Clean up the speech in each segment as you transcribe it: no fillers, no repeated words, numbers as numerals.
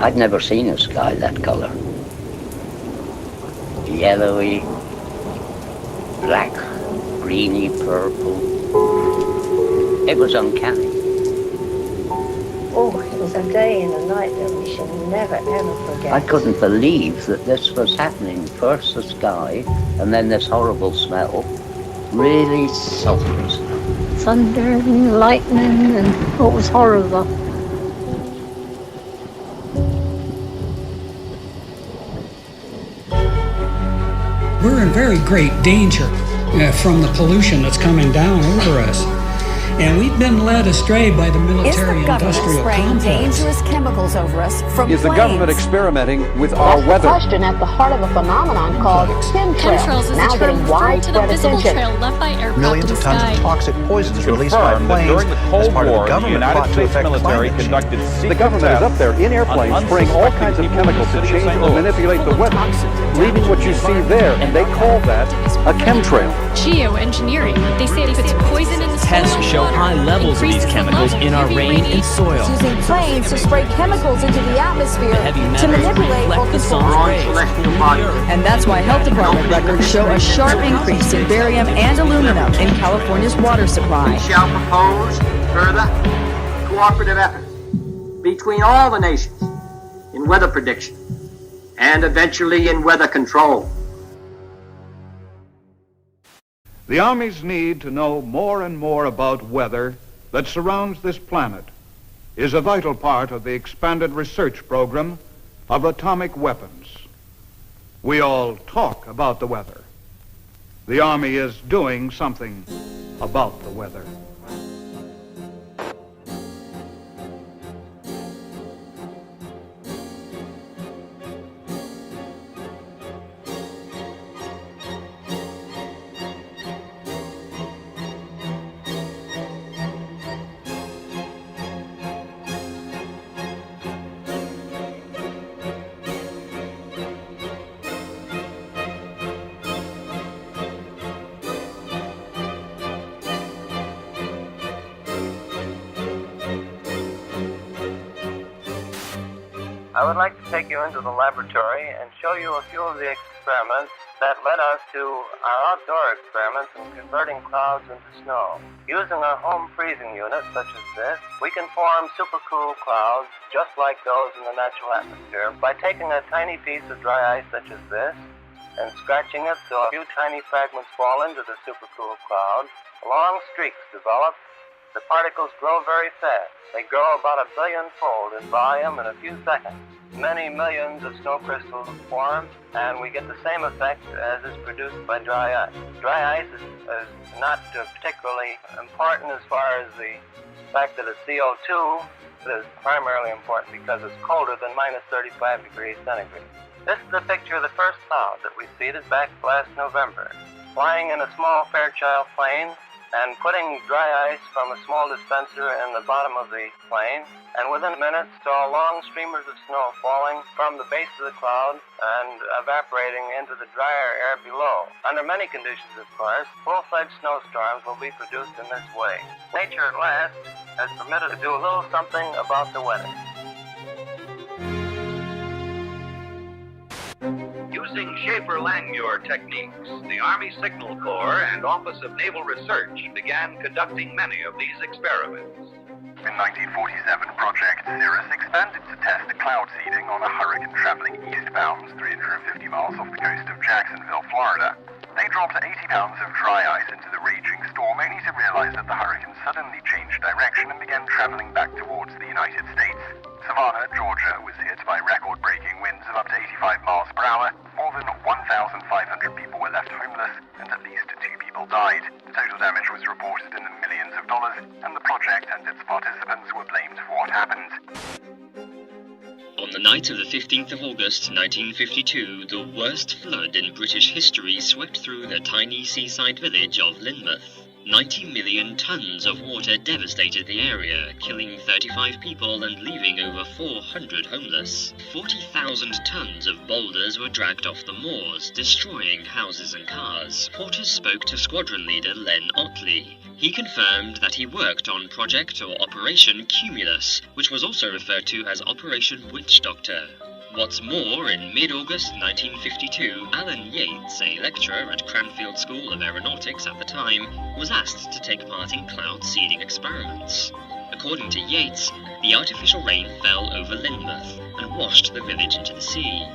I'd never seen a sky that colour. Yellowy, black, greeny, purple. It was uncanny. Oh, it was a day and a night that we shall never, ever forget. I couldn't believe that this was happening. First the sky, and then this horrible smell. Really sulphurous smell. Thunder and lightning, and it was horrible. We're in very great danger from the pollution that's coming down over us. And we've been led astray by the military-industrial complex. Dangerous chemicals over us from Is the government experimenting with our weather? That's the question at the heart of a phenomenon called chemtrails, is now a term getting referring to the widespread visible attention. trail left by aircraft Millions in of the tons sky. of toxic poisons released by our planes During the Cold as part War, of the government United plot to States affect military climate change. conducted the government is up there in airplanes spraying all kinds of chemicals to change or manipulate the weather, leaving what you see there, and they call that a chemtrail. Geoengineering. They say it puts poison in the soil. Tests show high levels of these chemicals in our rain and soil. Using planes to spray chemicals into the atmosphere to manipulate or control rays. And that's why health department records show a sharp increase in barium and aluminum in California's water supply. We shall propose further cooperative efforts between all the nations in weather prediction and eventually in weather control. The armies need to know more and more about weather that surrounds this planet is a vital part of the expanded research program of atomic weapons. We all talk about the weather. The Army is doing something about the weather. I would like to take you into the laboratory and show you a few of the experiments that led us to our outdoor experiments in converting clouds into snow. Using our home freezing unit, such as this, we can form supercool clouds just like those in the natural atmosphere by taking a tiny piece of dry ice such as this and scratching it so a few tiny fragments fall into the supercool cloud. Long streaks develop. The particles grow very fast. They grow about 1 billion-fold in volume in a few seconds. Many millions of snow crystals form, and we get the same effect as is produced by dry ice. Dry ice is not particularly important as far as the fact that it's CO2. It is primarily important because it's colder than minus 35 degrees centigrade. This is a picture of the first cloud that we seeded back last November. Flying in a small Fairchild plane, and putting dry ice from a small dispenser in the bottom of the plane, and within minutes saw long streamers of snow falling from the base of the cloud and evaporating into the drier air below. Under many conditions, of course, full-fledged snowstorms will be produced in this way. Nature at last has permitted to do a little something about the weather. Using Schaefer-Langmuir techniques, the Army Signal Corps and Office of Naval Research began conducting many of these experiments. In 1947, Project Cirrus expanded to test cloud seeding on a hurricane traveling eastbound 350 miles off the coast of Jacksonville, Florida. They dropped 80 pounds of dry ice into the raging storm, only to realize that the hurricane suddenly changed direction and began traveling back towards the United States. Savannah, Georgia, was hit by record-breaking winds of up to 85 miles per hour. More than 1,500 people were left homeless, and at least 2 people died. The total damage was reported in the millions of dollars, and the project and its participants were blamed for what happened. On the night of the 15th of August 1952, the worst flood in British history swept through the tiny seaside village of Lynmouth. 90 million tons of water devastated the area, killing 35 people and leaving over 400 homeless. 40,000 tons of boulders were dragged off the moors, destroying houses and cars. Reporters spoke to squadron leader Len Otley. He confirmed that he worked on Project or Operation Cumulus, which was also referred to as Operation Witch Doctor. What's more, in mid-August 1952, Alan Yates, a lecturer at Cranfield School of Aeronautics at the time, was asked to take part in cloud seeding experiments. According to Yates, the artificial rain fell over Lynmouth and washed the village into the sea.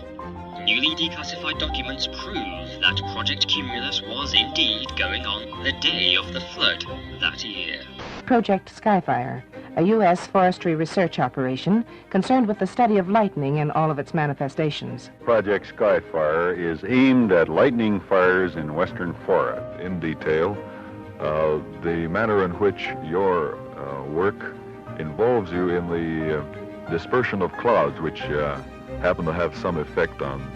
Newly declassified documents prove that Project Cumulus was indeed going on the day of the flood that year. Project Skyfire, a U.S. forestry research operation concerned with the study of lightning in all of its manifestations. Project Skyfire is aimed at lightning fires in western Florida. In detail, the manner in which your work involves you in the dispersion of clouds, which happen to have some effect on,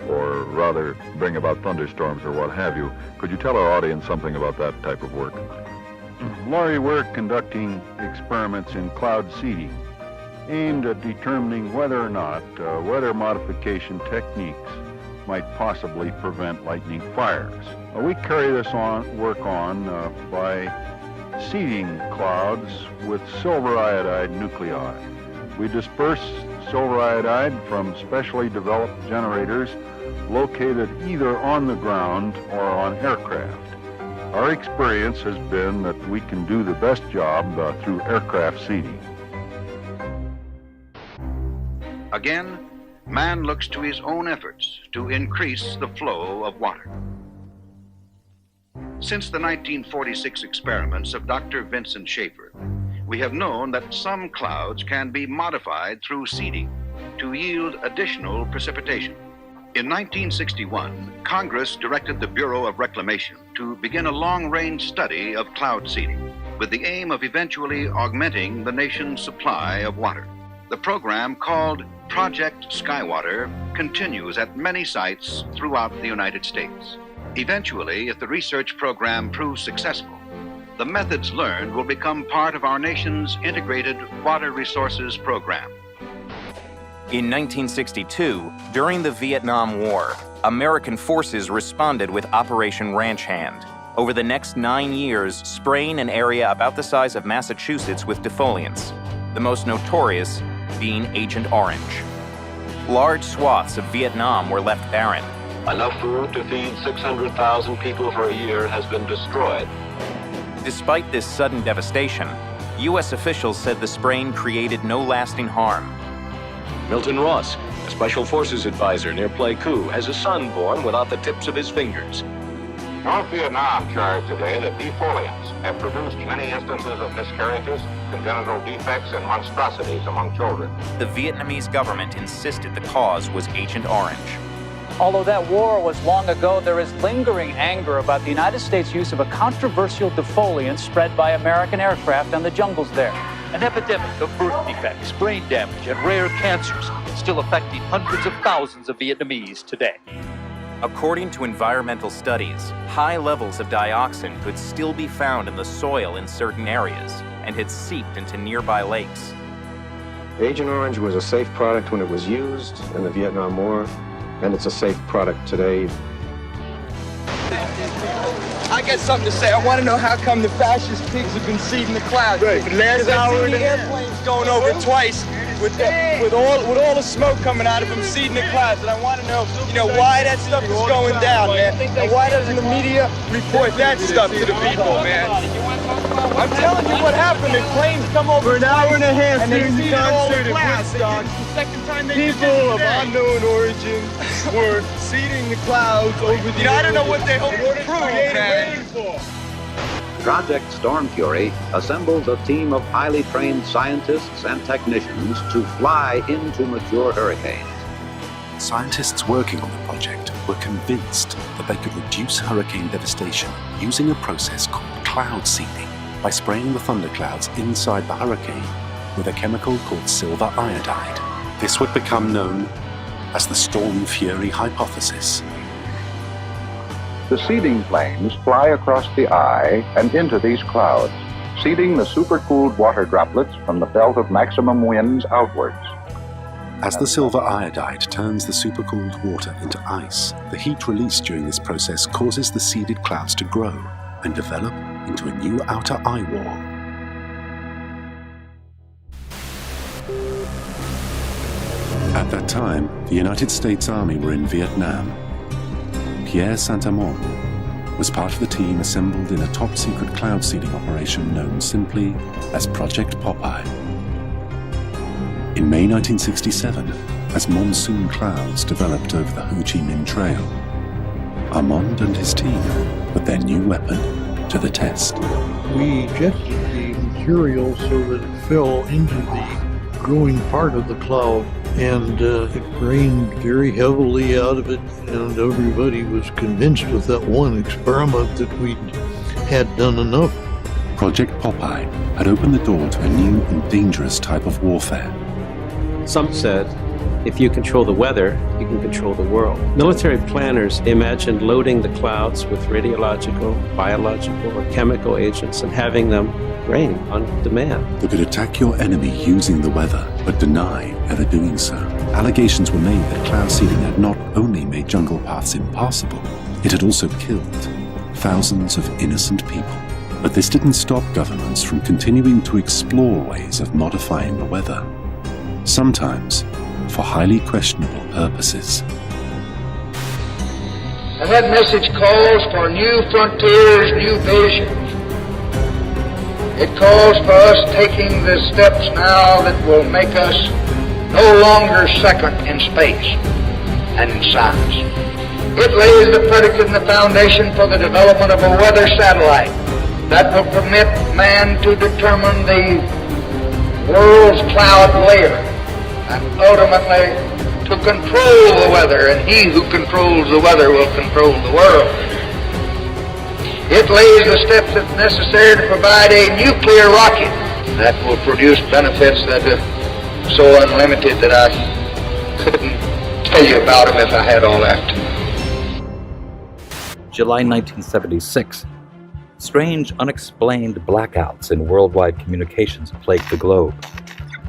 or rather bring about thunderstorms or what have you. Could you tell our audience something about that type of work? Laurie, we're conducting experiments in cloud seeding aimed at determining whether or not weather modification techniques might possibly prevent lightning fires. We carry this work on by seeding clouds with silver iodide nuclei. We disperse silver iodide from specially developed generators located either on the ground or on aircraft. Our experience has been that we can do the best job through aircraft seeding. Again, man looks to his own efforts to increase the flow of water. Since the 1946 experiments of Dr. Vincent Schaefer, we have known that some clouds can be modified through seeding to yield additional precipitation. In 1961, Congress directed the Bureau of Reclamation to begin a long-range study of cloud seeding with the aim of eventually augmenting the nation's supply of water. The program, called Project Skywater, continues at many sites throughout the United States. Eventually, if the research program proves successful, the methods learned will become part of our nation's integrated water resources program. In 1962, during the Vietnam War, American forces responded with Operation Ranch Hand. Over the next 9 years, spraying an area about the size of Massachusetts with defoliants, the most notorious being Agent Orange. Large swaths of Vietnam were left barren. Enough food to feed 600,000 people for a year has been destroyed. Despite this sudden devastation, U.S. officials said the spraying created no lasting harm. Milton Ross, a Special Forces advisor near Pleiku, has a son born without the tips of his fingers. North Vietnam charged today that defoliants have produced many instances of miscarriages, congenital defects, and monstrosities among children. The Vietnamese government insisted the cause was Agent Orange. Although that war was long ago, there is lingering anger about the United States' use of a controversial defoliant spread by American aircraft on the jungles there. An epidemic of birth defects, brain damage, and rare cancers still affecting hundreds of thousands of Vietnamese today. According to environmental studies, high levels of dioxin could still be found in the soil in certain areas and had seeped into nearby lakes. Agent Orange was a safe product when it was used in the Vietnam War, and it's a safe product today. I got something to say. I want to know how come the fascist pigs have been seeding the clouds. Right. Last hour the airplanes going over twice with all the smoke coming out of them seeding the clouds. And I want to know, why that stuff is going down, man. And why doesn't the media report that stuff to the people, man? I'm telling you what happened. The planes come over for an hour and a half and they seeded all the clouds. People of unknown origin were seeding the clouds over the I don't know what they hope to prove, man. Project Storm Fury assembles a team of highly trained scientists and technicians to fly into mature hurricanes. Scientists working on the project were convinced that they could reduce hurricane devastation using a process called cloud seeding by spraying the thunderclouds inside the hurricane with a chemical called silver iodide. This would become known as the Storm Fury hypothesis. The seeding planes fly across the eye and into these clouds, seeding the supercooled water droplets from the belt of maximum winds outwards. As the silver iodide turns the supercooled water into ice, the heat released during this process causes the seeded clouds to grow and develop into a new outer eye wall. At that time, the United States Army were in Vietnam. Pierre Saint-Amand was part of the team assembled in a top-secret cloud seeding operation known simply as Project Popeye. In May 1967, as monsoon clouds developed over the Ho Chi Minh Trail, Armand and his team put their new weapon to the test. We ejected the material so that it fell into the growing part of the cloud, and it rained very heavily out of it, and everybody was convinced with that one experiment that we had done enough. Project Popeye had opened the door to a new and dangerous type of warfare. Some said, if you control the weather, you can control the world. Military planners imagined loading the clouds with radiological, biological, or chemical agents and having them rain on demand. They could attack your enemy using the weather, but deny ever doing so. Allegations were made that cloud seeding had not only made jungle paths impossible, it had also killed thousands of innocent people. But this didn't stop governments from continuing to explore ways of modifying the weather, sometimes for highly questionable purposes. And that message calls for new frontiers, new visions. It calls for us taking the steps now that will make us no longer second in space and in science. It lays the predicate and the foundation for the development of a weather satellite that will permit man to determine the world's cloud layer and ultimately to control the weather, and he who controls the weather will control the world. It lays the steps that's necessary to provide a nuclear rocket that will produce benefits that are so unlimited that I couldn't tell you about them if I had all that. July 1976. Strange, unexplained blackouts in worldwide communications plague the globe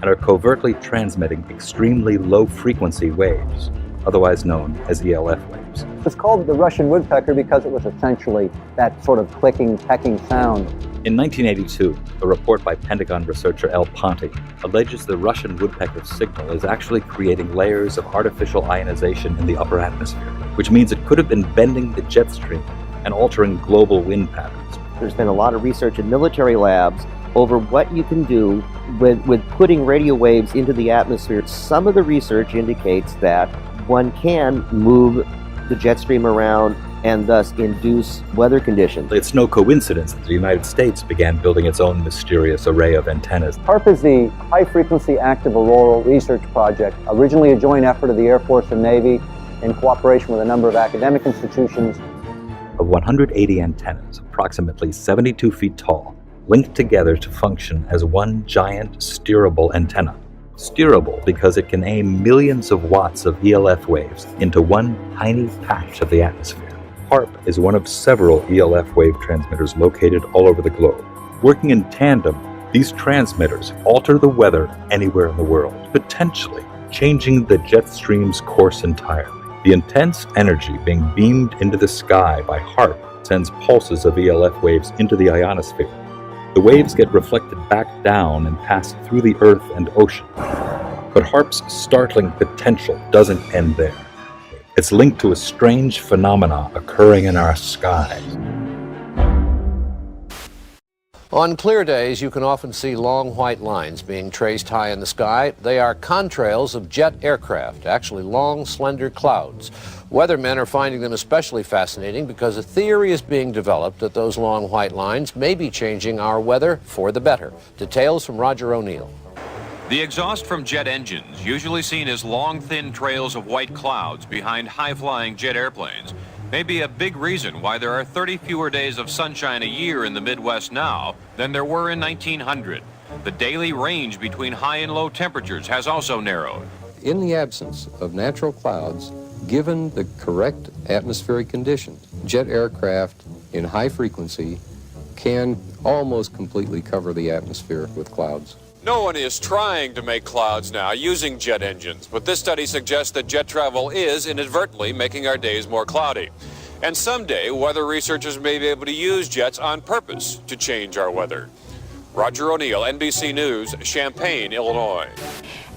and are covertly transmitting extremely low-frequency waves, otherwise known as ELF waves. It's called the Russian woodpecker because it was essentially that sort of clicking, pecking sound. In 1982, a report by Pentagon researcher El Ponte alleges the Russian woodpecker signal is actually creating layers of artificial ionization in the upper atmosphere, which means it could have been bending the jet stream and altering global wind patterns. There's been a lot of research in military labs over what you can do with putting radio waves into the atmosphere. Some of the research indicates that one can move the jet stream around and thus induce weather conditions. It's no coincidence that the United States began building its own mysterious array of antennas. HAARP is the High Frequency Active Auroral Research Project, originally a joint effort of the Air Force and Navy in cooperation with a number of academic institutions. Of 180 antennas, approximately 72 feet tall, linked together to function as one giant steerable antenna. Steerable because it can aim millions of watts of ELF waves into one tiny patch of the atmosphere. HAARP is one of several ELF wave transmitters located all over the globe. Working in tandem, these transmitters alter the weather anywhere in the world, potentially changing the jet stream's course entirely. The intense energy being beamed into the sky by HAARP sends pulses of ELF waves into the ionosphere. The waves get reflected back down and pass through the earth and ocean. But HAARP's startling potential doesn't end there. It's linked to a strange phenomena occurring in our skies. On clear days, you can often see long white lines being traced high in the sky. They are contrails of jet aircraft, actually long, slender clouds. Weathermen are finding them especially fascinating because a theory is being developed that those long white lines may be changing our weather for the better. Details from Roger O'Neill. The exhaust from jet engines, usually seen as long, thin trails of white clouds behind high-flying jet airplanes, may be a big reason why there are 30 fewer days of sunshine a year in the Midwest now than there were in 1900. The daily range between high and low temperatures has also narrowed. In the absence of natural clouds, given the correct atmospheric conditions, jet aircraft in high frequency can almost completely cover the atmosphere with clouds. No one is trying to make clouds now using jet engines, but this study suggests that jet travel is inadvertently making our days more cloudy. And someday, weather researchers may be able to use jets on purpose to change our weather. Roger O'Neill, NBC News, Champaign, Illinois.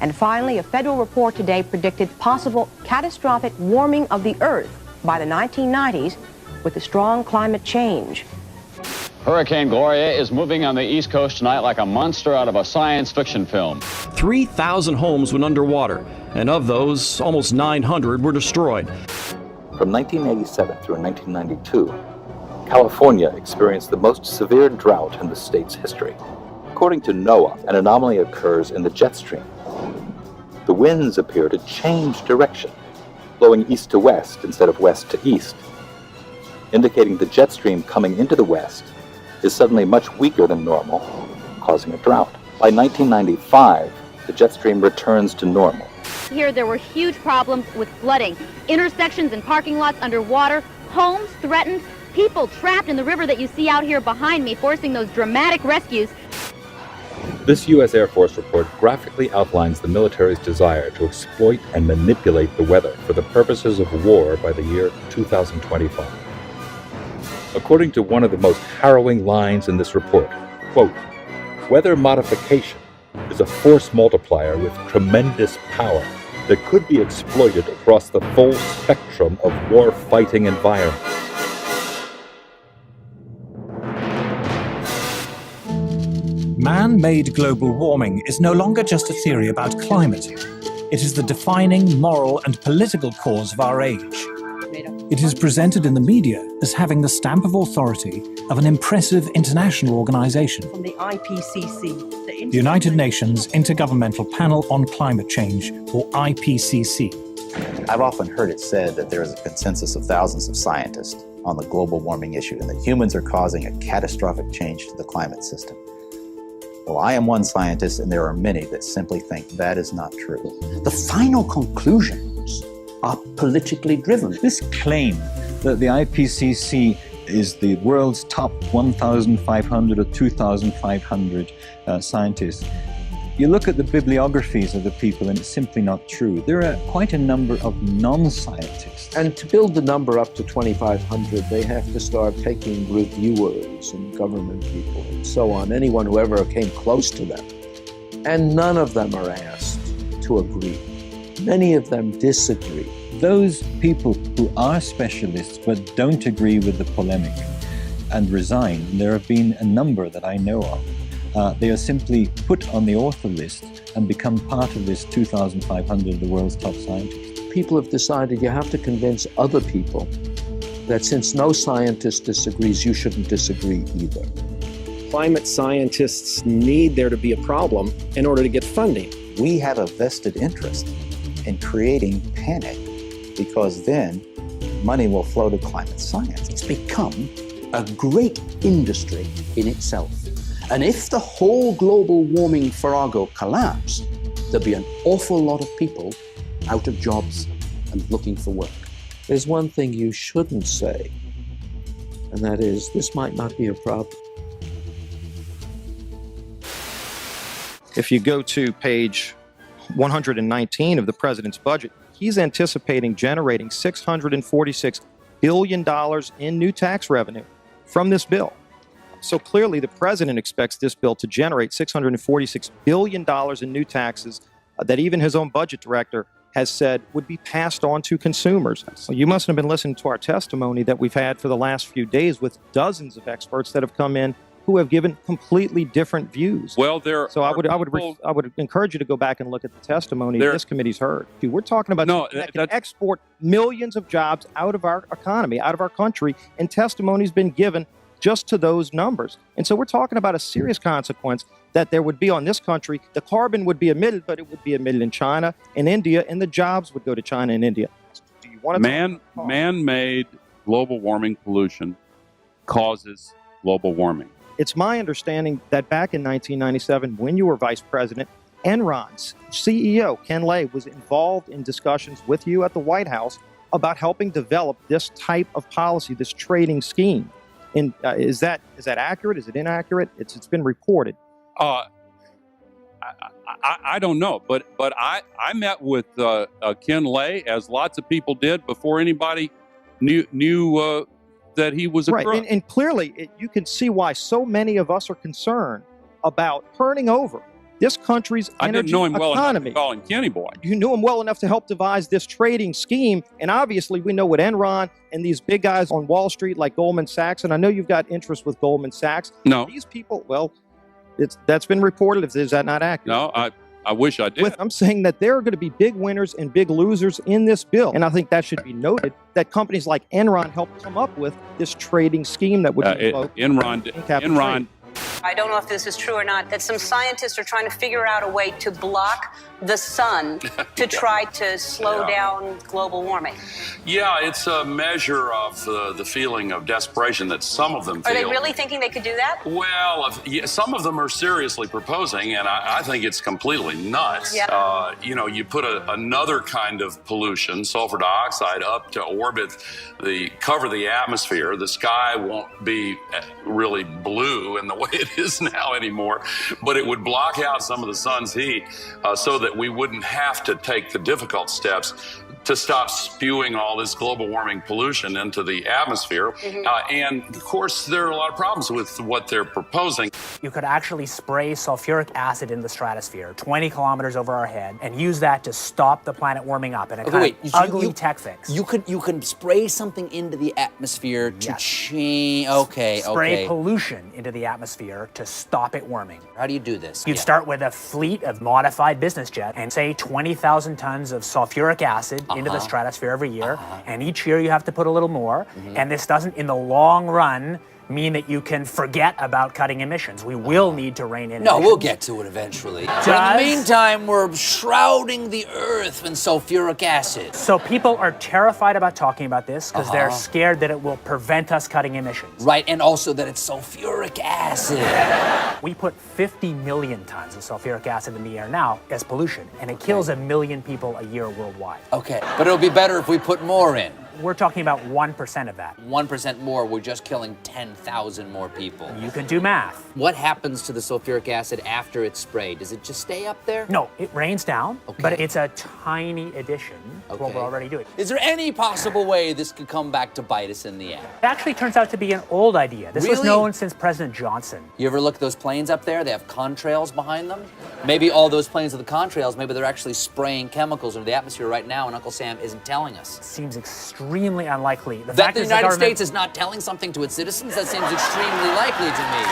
And finally, a federal report today predicted possible catastrophic warming of the Earth by the 1990s with the strong climate change. Hurricane Gloria is moving on the East Coast tonight like a monster out of a science fiction film. 3,000 homes went underwater, and of those, almost 900 were destroyed. From 1987 through 1992, California experienced the most severe drought in the state's history. According to NOAA, an anomaly occurs in the jet stream. The winds appear to change direction, blowing east to west instead of west to east, indicating the jet stream coming into the west is suddenly much weaker than normal, causing a drought. By 1995, the jet stream returns to normal. Here there were huge problems with flooding, intersections and parking lots underwater, homes threatened, people trapped in the river that you see out here behind me, forcing those dramatic rescues. This U.S. Air Force report graphically outlines the military's desire to exploit and manipulate the weather for the purposes of war by the year 2025. According to one of the most harrowing lines in this report, quote, "Weather modification is a force multiplier with tremendous power that could be exploited across the full spectrum of war-fighting environments." Man-made global warming is no longer just a theory about climate. It is the defining moral and political cause of our age. It is presented in the media as having the stamp of authority of an impressive international organization. From the IPCC, The United Nations Intergovernmental Panel on Climate Change, or IPCC. I've often heard it said that there is a consensus of thousands of scientists on the global warming issue and that humans are causing a catastrophic change to the climate system. Well, I am one scientist, and there are many that simply think that is not true. The final conclusions are politically driven. This claim that the IPCC is the world's top 1,500 or 2,500 scientists, you look at the bibliographies of the people and it's simply not true. There are quite a number of non-scientists. And to build the number up to 2,500, they have to start taking reviewers and government people and so on, anyone who ever came close to them. And none of them are asked to agree. Many of them disagree. Those people who are specialists but don't agree with the polemic and resign, and there have been a number that I know of, they are simply put on the author list and become part of this 2,500 of the world's top scientists. People have decided you have to convince other people that since no scientist disagrees, you shouldn't disagree either. Climate scientists need there to be a problem in order to get funding. We have a vested interest in creating panic because then money will flow to climate science. It's become a great industry in itself. And if the whole global warming farrago collapsed, there'd be an awful lot of people out of jobs and looking for work. There's one thing you shouldn't say, and that is, this might not be a problem. If you go to page 119 of the president's budget, he's anticipating generating $646 billion in new tax revenue from this bill. So clearly the president expects this bill to generate $646 billion in new taxes that even his own budget director has said would be passed on to consumers. So you must have been listening to our testimony that we've had for the last few days with dozens of experts that have come in who have given completely different views. Well, I would encourage you to go back and look at the testimony this committee's heard. We're talking about that can export millions of jobs out of our economy, out of our country, and testimony's been given just to those numbers. And so we're talking about a serious consequence that there would be on this country. The carbon would be emitted, but it would be emitted in China and India, and the jobs would go to China and India. Do you want to man-made global warming pollution causes global warming. It's my understanding that back in 1997, when you were vice president, Enron's CEO, Ken Lay, was involved in discussions with you at the White House about helping develop this type of policy, this trading scheme. And is that accurate? Is it inaccurate? It's been reported. I don't know, but I met with Ken Lay, as lots of people did, before anybody knew that he was a right. crook. And clearly, you can see why so many of us are concerned about turning over this country's I energy didn't know him well enough economy. to call him Kenny Boy. You knew him well enough to help devise this trading scheme, and obviously we know what Enron and these big guys on Wall Street like Goldman Sachs, and I know you've got interest with Goldman Sachs. No. These people, well, that's been reported. Is that not accurate? No, I wish I did. I'm saying that there are going to be big winners and big losers in this bill. And I think that should be noted that companies like Enron helped come up with this trading scheme that would be Enron. I don't know if this is true or not, that some scientists are trying to figure out a way to block the sun to try to slow down global warming. Yeah, it's a measure of the feeling of desperation that some of them feel. Are they really thinking they could do that? Well, some of them are seriously proposing, and I think it's completely nuts. Yeah. You put another kind of pollution, sulfur dioxide, up to orbit, cover the atmosphere. The sky won't be really blue in the way it is now anymore, but it would block out some of the sun's heat so that we wouldn't have to take the difficult steps to stop spewing all this global warming pollution into the atmosphere. And of course, there are a lot of problems with what they're proposing. You could actually spray sulfuric acid in the stratosphere 20 kilometers over our head and use that to stop the planet warming up in a kind of ugly tech fix. You can spray something into the atmosphere to change. Spray pollution into the atmosphere to stop it warming. How do you do this? You'd start with a fleet of modified business jets and say 20,000 tons of sulfuric acid into the stratosphere every year, and each year you have to put a little more, and this doesn't, in the long run, mean that you can forget about cutting emissions. We will need to rein in emissions. We'll get to it eventually. But in the meantime, we're shrouding the Earth in sulfuric acid. So people are terrified about talking about this because they're scared that it will prevent us cutting emissions. Right, and also that it's sulfuric acid. We put 50 million tons of sulfuric acid in the air now as pollution, and it kills 1 million people a year worldwide. Okay, but it'll be better if we put more in. We're talking about 1% of that. 1% more, we're just killing 10,000 more people. You can do math. What happens to the sulfuric acid after it's sprayed? Does it just stay up there? No, it rains down, but it's a tiny addition to what we're already doing. Is there any possible way this could come back to bite us in the ass? It actually turns out to be an old idea. This was known since President Johnson. You ever look at those planes up there? They have contrails behind them. Maybe all those planes with the contrails, maybe they're actually spraying chemicals into the atmosphere right now and Uncle Sam isn't telling us. It seems extremely unlikely. That the United States is not telling something to its citizens? That seems extremely likely to me.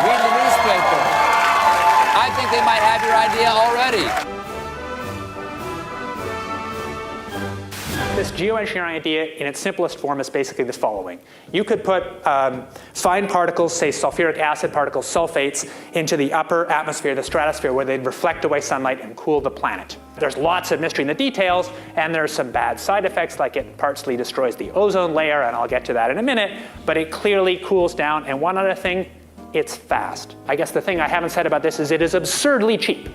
Read the newspaper. I think they might have your idea already. This geoengineering idea in its simplest form is basically the following. You could put fine particles, say sulfuric acid particles, sulfates, into the upper atmosphere, the stratosphere, where they'd reflect away sunlight and cool the planet. There's lots of mystery in the details, and there's some bad side effects, like it partially destroys the ozone layer, and I'll get to that in a minute, but it clearly cools down. And one other thing, it's fast. I guess the thing I haven't said about this is it is absurdly cheap.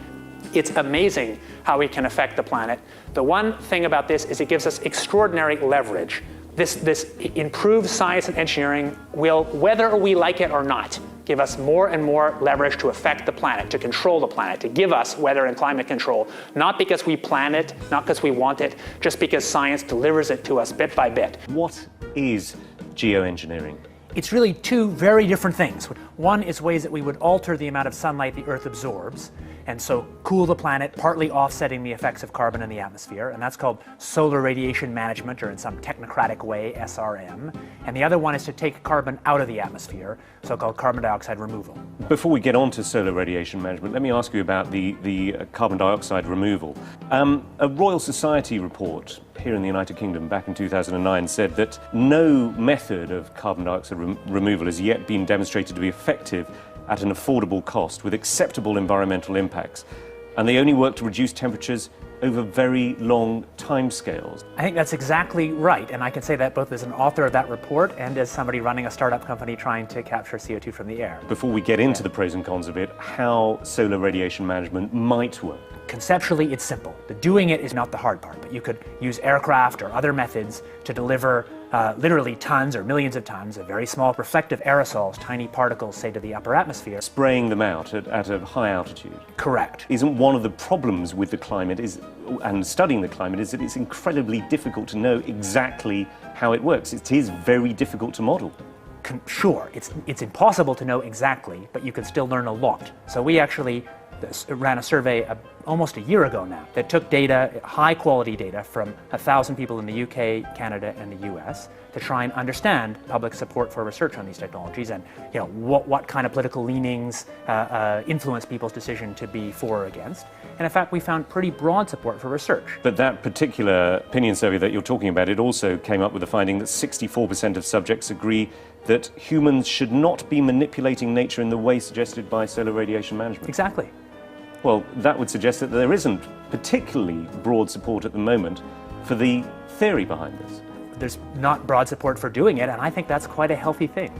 It's amazing how we can affect the planet. The one thing about this is it gives us extraordinary leverage. This improved science and engineering will, whether we like it or not, give us more and more leverage to affect the planet, to control the planet, to give us weather and climate control, not because we plan it, not because we want it, just because science delivers it to us bit by bit. What is geoengineering? It's really two very different things. One is ways that we would alter the amount of sunlight the Earth absorbs, and so cool the planet, partly offsetting the effects of carbon in the atmosphere, and that's called solar radiation management, or in some technocratic way, SRM. And the other one is to take carbon out of the atmosphere, so-called carbon dioxide removal. Before we get on to solar radiation management, let me ask you about the carbon dioxide removal. A Royal Society report here in the United Kingdom back in 2009 said that no method of carbon dioxide removal has yet been demonstrated to be effective at an affordable cost with acceptable environmental impacts, and they only work to reduce temperatures over very long timescales. I think that's exactly right, and I can say that both as an author of that report and as somebody running a startup company trying to capture CO2 from the air. Before we get into the pros and cons of it, how solar radiation management might work. conceptually it's simple. The doing it is not the hard part, but you could use aircraft or other methods to deliver literally tons or millions of tons of very small reflective aerosols, tiny particles, say, to the upper atmosphere. Spraying them out at a high altitude. Correct. Isn't one of the problems with the climate and studying the climate is that it's incredibly difficult to know exactly how it works. It is very difficult to model. Sure, it's impossible to know exactly, but you can still learn a lot. So we actually ran a survey almost a year ago now that took data, high quality data, from 1,000 people in the UK, Canada, and the US to try and understand public support for research on these technologies and what kind of political leanings influence people's decision to be for or against. And in fact, we found pretty broad support for research. But that particular opinion survey that you're talking about, it also came up with the finding that 64% of subjects agree that humans should not be manipulating nature in the way suggested by solar radiation management. Exactly. Well, that would suggest that there isn't particularly broad support at the moment for the theory behind this. There's not broad support for doing it, and I think that's quite a healthy thing.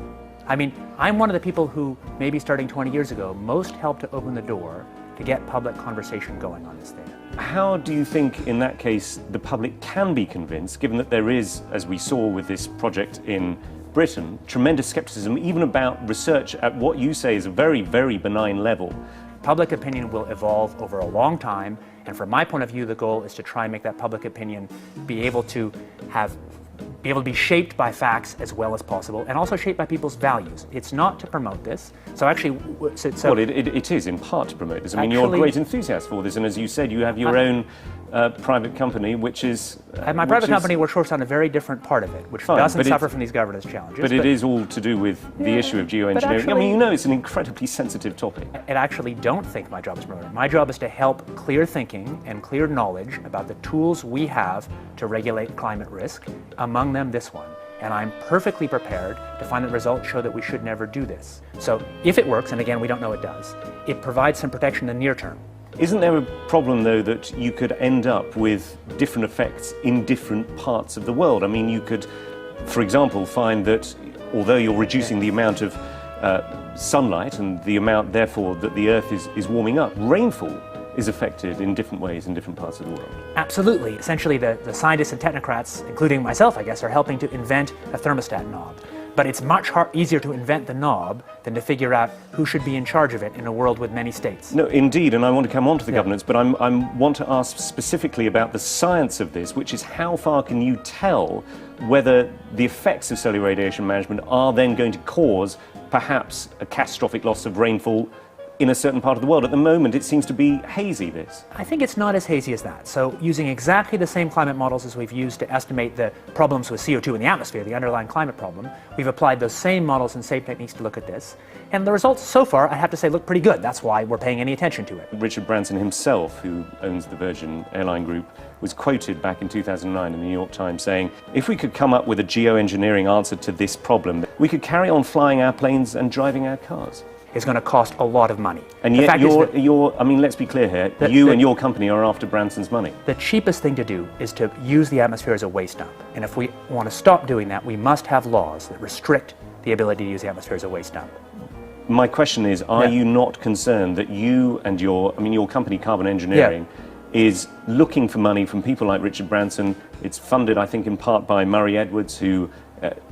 I mean, I'm one of the people who, maybe starting 20 years ago, most helped to open the door to get public conversation going on this thing. How do you think, in that case, the public can be convinced, given that there is, as we saw with this project in Britain, tremendous skepticism even about research at what you say is a very, very benign level? Public opinion will evolve over a long time, and from my point of view, the goal is to try and make that public opinion be able to be shaped by facts as well as possible, and also shaped by people's values. It's not to promote this. So actually, well, it is in part to promote this. I mean, you're a great enthusiast for this, and as you said, you have your own private company, which is... my private company works on a very different part of it, which doesn't suffer from these governance challenges. But it is all to do with the issue of geoengineering. I mean, you know, it's an incredibly sensitive topic. I actually don't think my job is promoting it. My job is to help clear thinking and clear knowledge about the tools we have to regulate climate risk, among them this one. And I'm perfectly prepared to find that results show that we should never do this. So if it works, and again, we don't know it does, it provides some protection in the near term. Isn't there a problem, though, that you could end up with different effects in different parts of the world? I mean, you could, for example, find that although you're reducing the amount of sunlight and the amount, therefore, that the Earth is warming up, rainfall is affected in different ways in different parts of the world. Absolutely. Essentially, the scientists and technocrats, including myself, I guess, are helping to invent a thermostat knob. But it's much easier to invent the knob than to figure out who should be in charge of it in a world with many states. No, indeed, and I want to come on to the governance, but I want to ask specifically about the science of this, which is how far can you tell whether the effects of solar radiation management are then going to cause perhaps a catastrophic loss of rainfall in a certain part of the world. At the moment, it seems to be hazy, this. I think it's not as hazy as that. So using exactly the same climate models as we've used to estimate the problems with CO2 in the atmosphere, the underlying climate problem, we've applied those same models and same techniques to look at this. And the results so far, I have to say, look pretty good. That's why we're paying any attention to it. Richard Branson himself, who owns the Virgin Airline Group, was quoted back in 2009 in the New York Times saying, if we could come up with a geoengineering answer to this problem, we could carry on flying our planes and driving our cars. Is going to cost a lot of money. And yet I mean, let's be clear here, you and your company are after Branson's money. The cheapest thing to do is to use the atmosphere as a waste dump. And if we want to stop doing that, we must have laws that restrict the ability to use the atmosphere as a waste dump. My question is, are you not concerned that you and your company, Carbon Engineering, is looking for money from people like Richard Branson? It's funded, I think, in part by Murray Edwards, who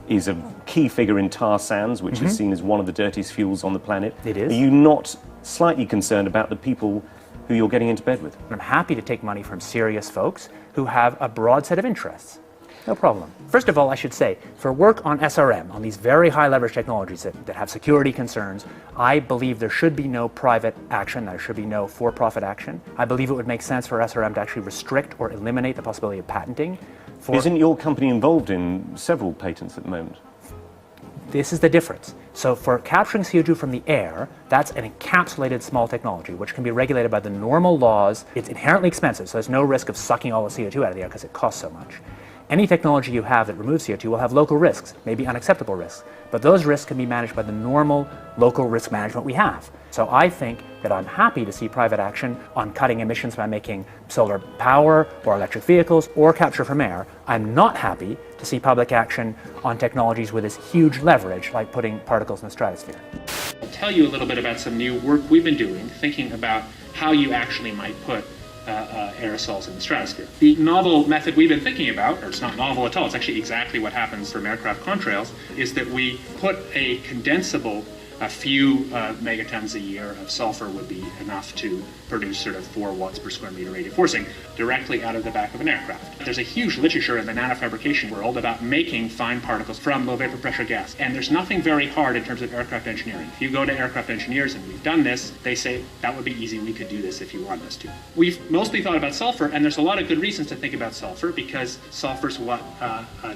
is a key figure in tar sands, which is seen as one of the dirtiest fuels on the planet. It is. Are you not slightly concerned about the people who you're getting into bed with? I'm happy to take money from serious folks who have a broad set of interests. No problem. First of all, I should say, for work on SRM, on these very high leverage technologies that have security concerns, I believe there should be no private action, there should be no for-profit action. I believe it would make sense for SRM to actually restrict or eliminate the possibility of patenting. Isn't your company involved in several patents at the moment? This is the difference. So for capturing CO2 from the air, that's an encapsulated small technology, which can be regulated by the normal laws. It's inherently expensive, so there's no risk of sucking all the CO2 out of the air because it costs so much. Any technology you have that removes CO2 will have local risks, maybe unacceptable risks, but those risks can be managed by the normal local risk management we have. So I think that I'm happy to see private action on cutting emissions by making solar power or electric vehicles or capture from air. I'm not happy to see public action on technologies with this huge leverage, like putting particles in the stratosphere. I'll tell you a little bit about some new work we've been doing, thinking about how you actually might put aerosols in the stratosphere. The novel method we've been thinking about, or it's not novel at all, it's actually exactly what happens from aircraft contrails, is that we put a condensable, a few megatons a year of sulfur would be enough to produce sort of 4 watts per square meter radiative forcing directly out of the back of an aircraft. There's a huge literature in the nanofabrication world about making fine particles from low vapor pressure gas, and there's nothing very hard in terms of aircraft engineering. If you go to aircraft engineers, and we've done this, they say that would be easy, we could do this if you want us to. We've mostly thought about sulfur, and there's a lot of good reasons to think about sulfur, because sulfur's what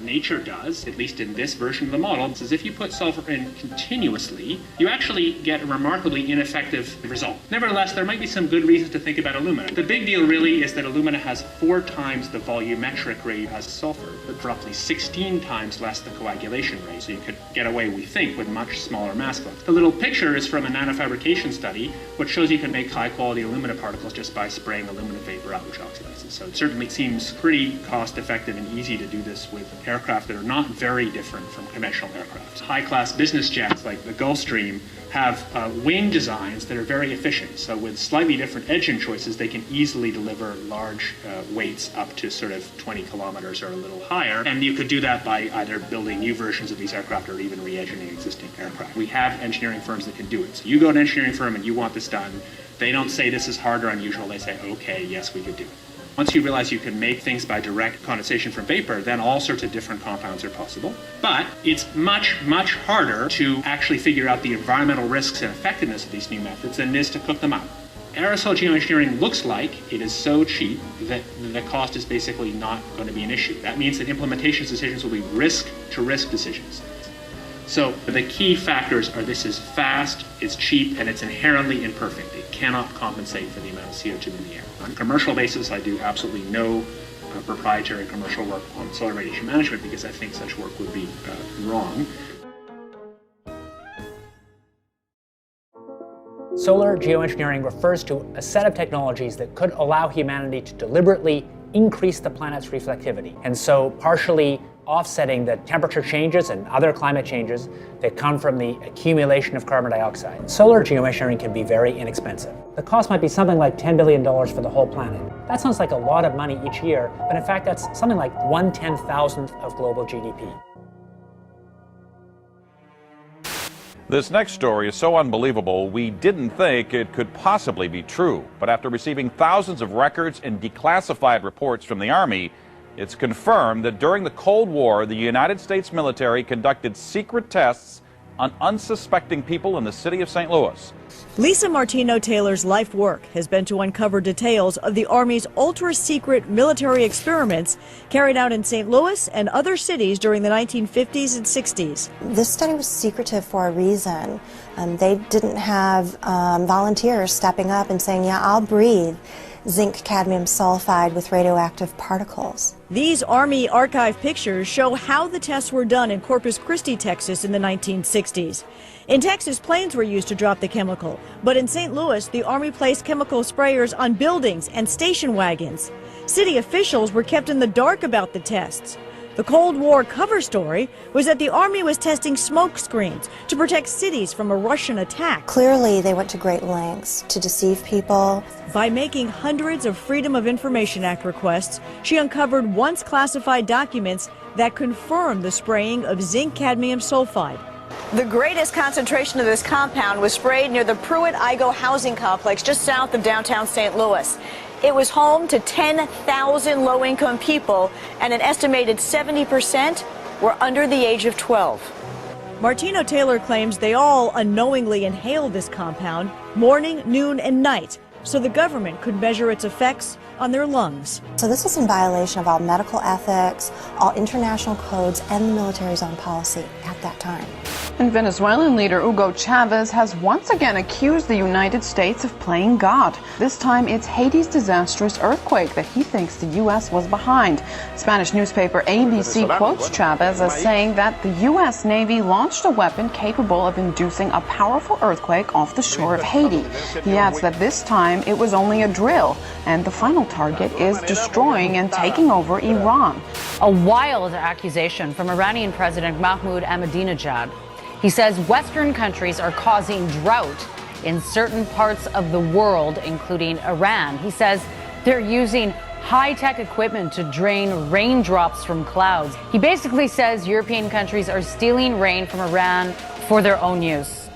nature does, at least in this version of the model. It's as if you put sulfur in continuously, you actually get a remarkably ineffective result. Nevertheless, there might be some good reasons to think about alumina. The big deal really is that alumina has 4 times the volumetric rate as sulfur, but roughly 16 times less the coagulation rate. So you could get away, we think, with much smaller mass flux. The little picture is from a nanofabrication study, which shows you can make high-quality alumina particles just by spraying alumina vapor out, which oxidizes. So it certainly seems pretty cost-effective and easy to do this with aircraft that are not very different from conventional aircraft. High-class business jets like the Gulfstream have wing designs that are very efficient. So with slightly different engine choices, they can easily deliver large weights up to sort of 20 kilometers or a little higher. And you could do that by either building new versions of these aircraft or even re-engineering existing aircraft. We have engineering firms that can do it. So you go to an engineering firm and you want this done. They don't say this is hard or unusual. They say, okay, yes, we could do it. Once you realize you can make things by direct condensation from vapor, then all sorts of different compounds are possible. But it's much, much harder to actually figure out the environmental risks and effectiveness of these new methods than it is to cook them up. Aerosol geoengineering looks like it is so cheap that the cost is basically not going to be an issue. That means that implementation decisions will be risk-to-risk decisions. So the key factors are this is fast, it's cheap, and it's inherently imperfect. It cannot compensate for the amount of CO2 in the air. On a commercial basis, I do absolutely no proprietary commercial work on solar radiation management because I think such work would be wrong. Solar geoengineering refers to a set of technologies that could allow humanity to deliberately increase the planet's reflectivity, and so partially offsetting the temperature changes and other climate changes that come from the accumulation of carbon dioxide. Solar geoengineering can be very inexpensive. The cost might be something like $10 billion for the whole planet. That sounds like a lot of money each year, but in fact that's something like 1/10,000th of global GDP. This next story is so unbelievable, we didn't think it could possibly be true. But after receiving thousands of records and declassified reports from the Army, it's confirmed that during the Cold War, the United States military conducted secret tests on unsuspecting people in the city of St. Louis. Lisa Martino-Taylor's life work has been to uncover details of the Army's ultra-secret military experiments carried out in St. Louis and other cities during the 1950s and 60s. This study was secretive for a reason. They didn't have volunteers stepping up and saying, yeah, I'll breathe zinc cadmium sulfide with radioactive particles. These Army archive pictures show how the tests were done in Corpus Christi, Texas in the 1960s. In Texas, planes were used to drop the chemical, but in St. Louis, the Army placed chemical sprayers on buildings and station wagons. City officials were kept in the dark about the tests. The Cold War cover story was that the Army was testing smoke screens to protect cities from a Russian attack. Clearly, they went to great lengths to deceive people. By making hundreds of Freedom of Information Act requests, she uncovered once classified documents that confirmed the spraying of zinc cadmium sulfide. The greatest concentration of this compound was sprayed near the Pruitt-Igoe housing complex just south of downtown St. Louis. It was home to 10,000 low-income people, and an estimated 70% were under the age of 12. Martino-Taylor claims they all unknowingly inhaled this compound morning, noon, and night, so the government could measure its effects on their lungs. So this was in violation of all medical ethics, all international codes, and the military's own policy at that time. And Venezuelan leader Hugo Chavez has once again accused the United States of playing God. This time it's Haiti's disastrous earthquake that he thinks the U.S. was behind. Spanish newspaper ABC quotes Chavez as saying that the U.S. Navy launched a weapon capable of inducing a powerful earthquake off the shore of Haiti. He adds that this time it was only a drill, and the final target is destroying and taking over Iran. A wild accusation from Iranian President Mahmoud Ahmadinejad. He says Western countries are causing drought in certain parts of the world, including Iran. He says They're using high-tech equipment to drain raindrops from clouds. He basically says European countries are stealing rain from Iran for their own use.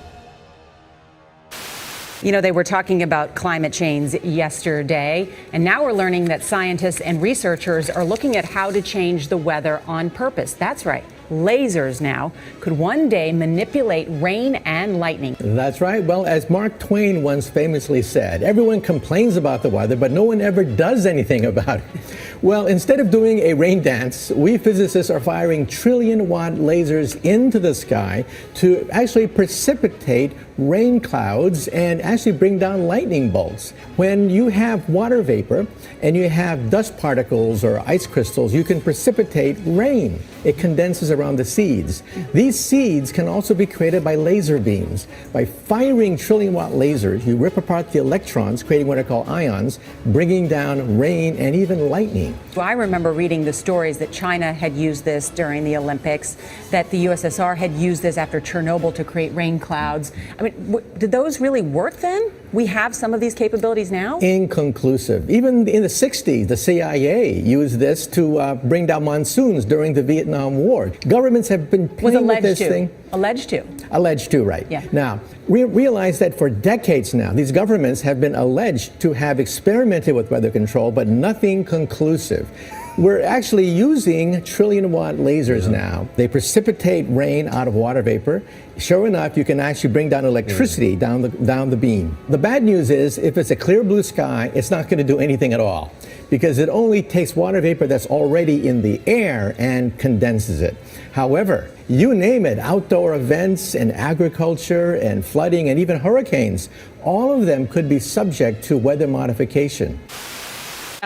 You know, they were talking about climate change yesterday, and now we're learning that scientists and researchers are looking at how to change the weather on purpose. That's right. Lasers now could one day manipulate rain and lightning. That's right. Well, as Mark Twain once famously said, everyone complains about the weather, but no one ever does anything about it. Well, instead of doing a rain dance, we physicists are firing trillion-watt lasers into the sky to actually precipitate rain clouds and actually bring down lightning bolts. When you have water vapor and you have dust particles or ice crystals, you can precipitate rain. It condenses around the seeds. These seeds can also be created by laser beams. By firing trillion-watt lasers, you rip apart the electrons, creating what are called ions, bringing down rain and even lightning. I remember reading the stories that China had used this during the Olympics, that the USSR had used this after Chernobyl to create rain clouds. I mean, did those really work then? We have some of these capabilities now? Inconclusive. Even in the 60s, the CIA used this to bring down monsoons during the Vietnam War. Governments have been playing with this thing. Alleged to. Alleged to, right. Yeah. Now, we realize that for decades now, these governments have been alleged to have experimented with weather control, but nothing conclusive. We're actually using trillion-watt lasers now. They precipitate rain out of water vapor. Sure enough, you can actually bring down electricity down the beam. The bad news is, if it's a clear blue sky, it's not going to do anything at all, because it only takes water vapor that's already in the air and condenses it. However, you name it, outdoor events and agriculture and flooding and even hurricanes, all of them could be subject to weather modification.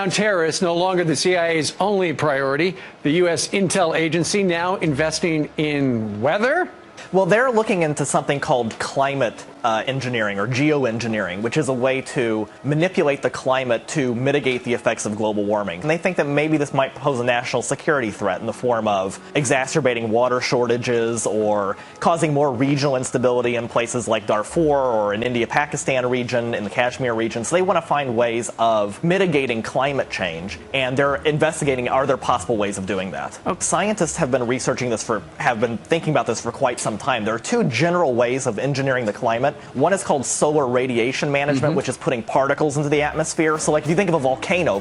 Terrorists no longer the CIA's only priority. The U.S. intel agency now investing in weather? Well, they're looking into something called climate engineering or geoengineering, which is a way to manipulate the climate to mitigate the effects of global warming. And they think that maybe this might pose a national security threat in the form of exacerbating water shortages or causing more regional instability in places like Darfur or in India-Pakistan region, in the Kashmir region. So they want to find ways of mitigating climate change, and they're investigating, are there possible ways of doing that? Scientists have been researching this have been thinking about this for quite some time. There are two general ways of engineering the climate. One is called solar radiation management, which is putting particles into the atmosphere. So like if you think of a volcano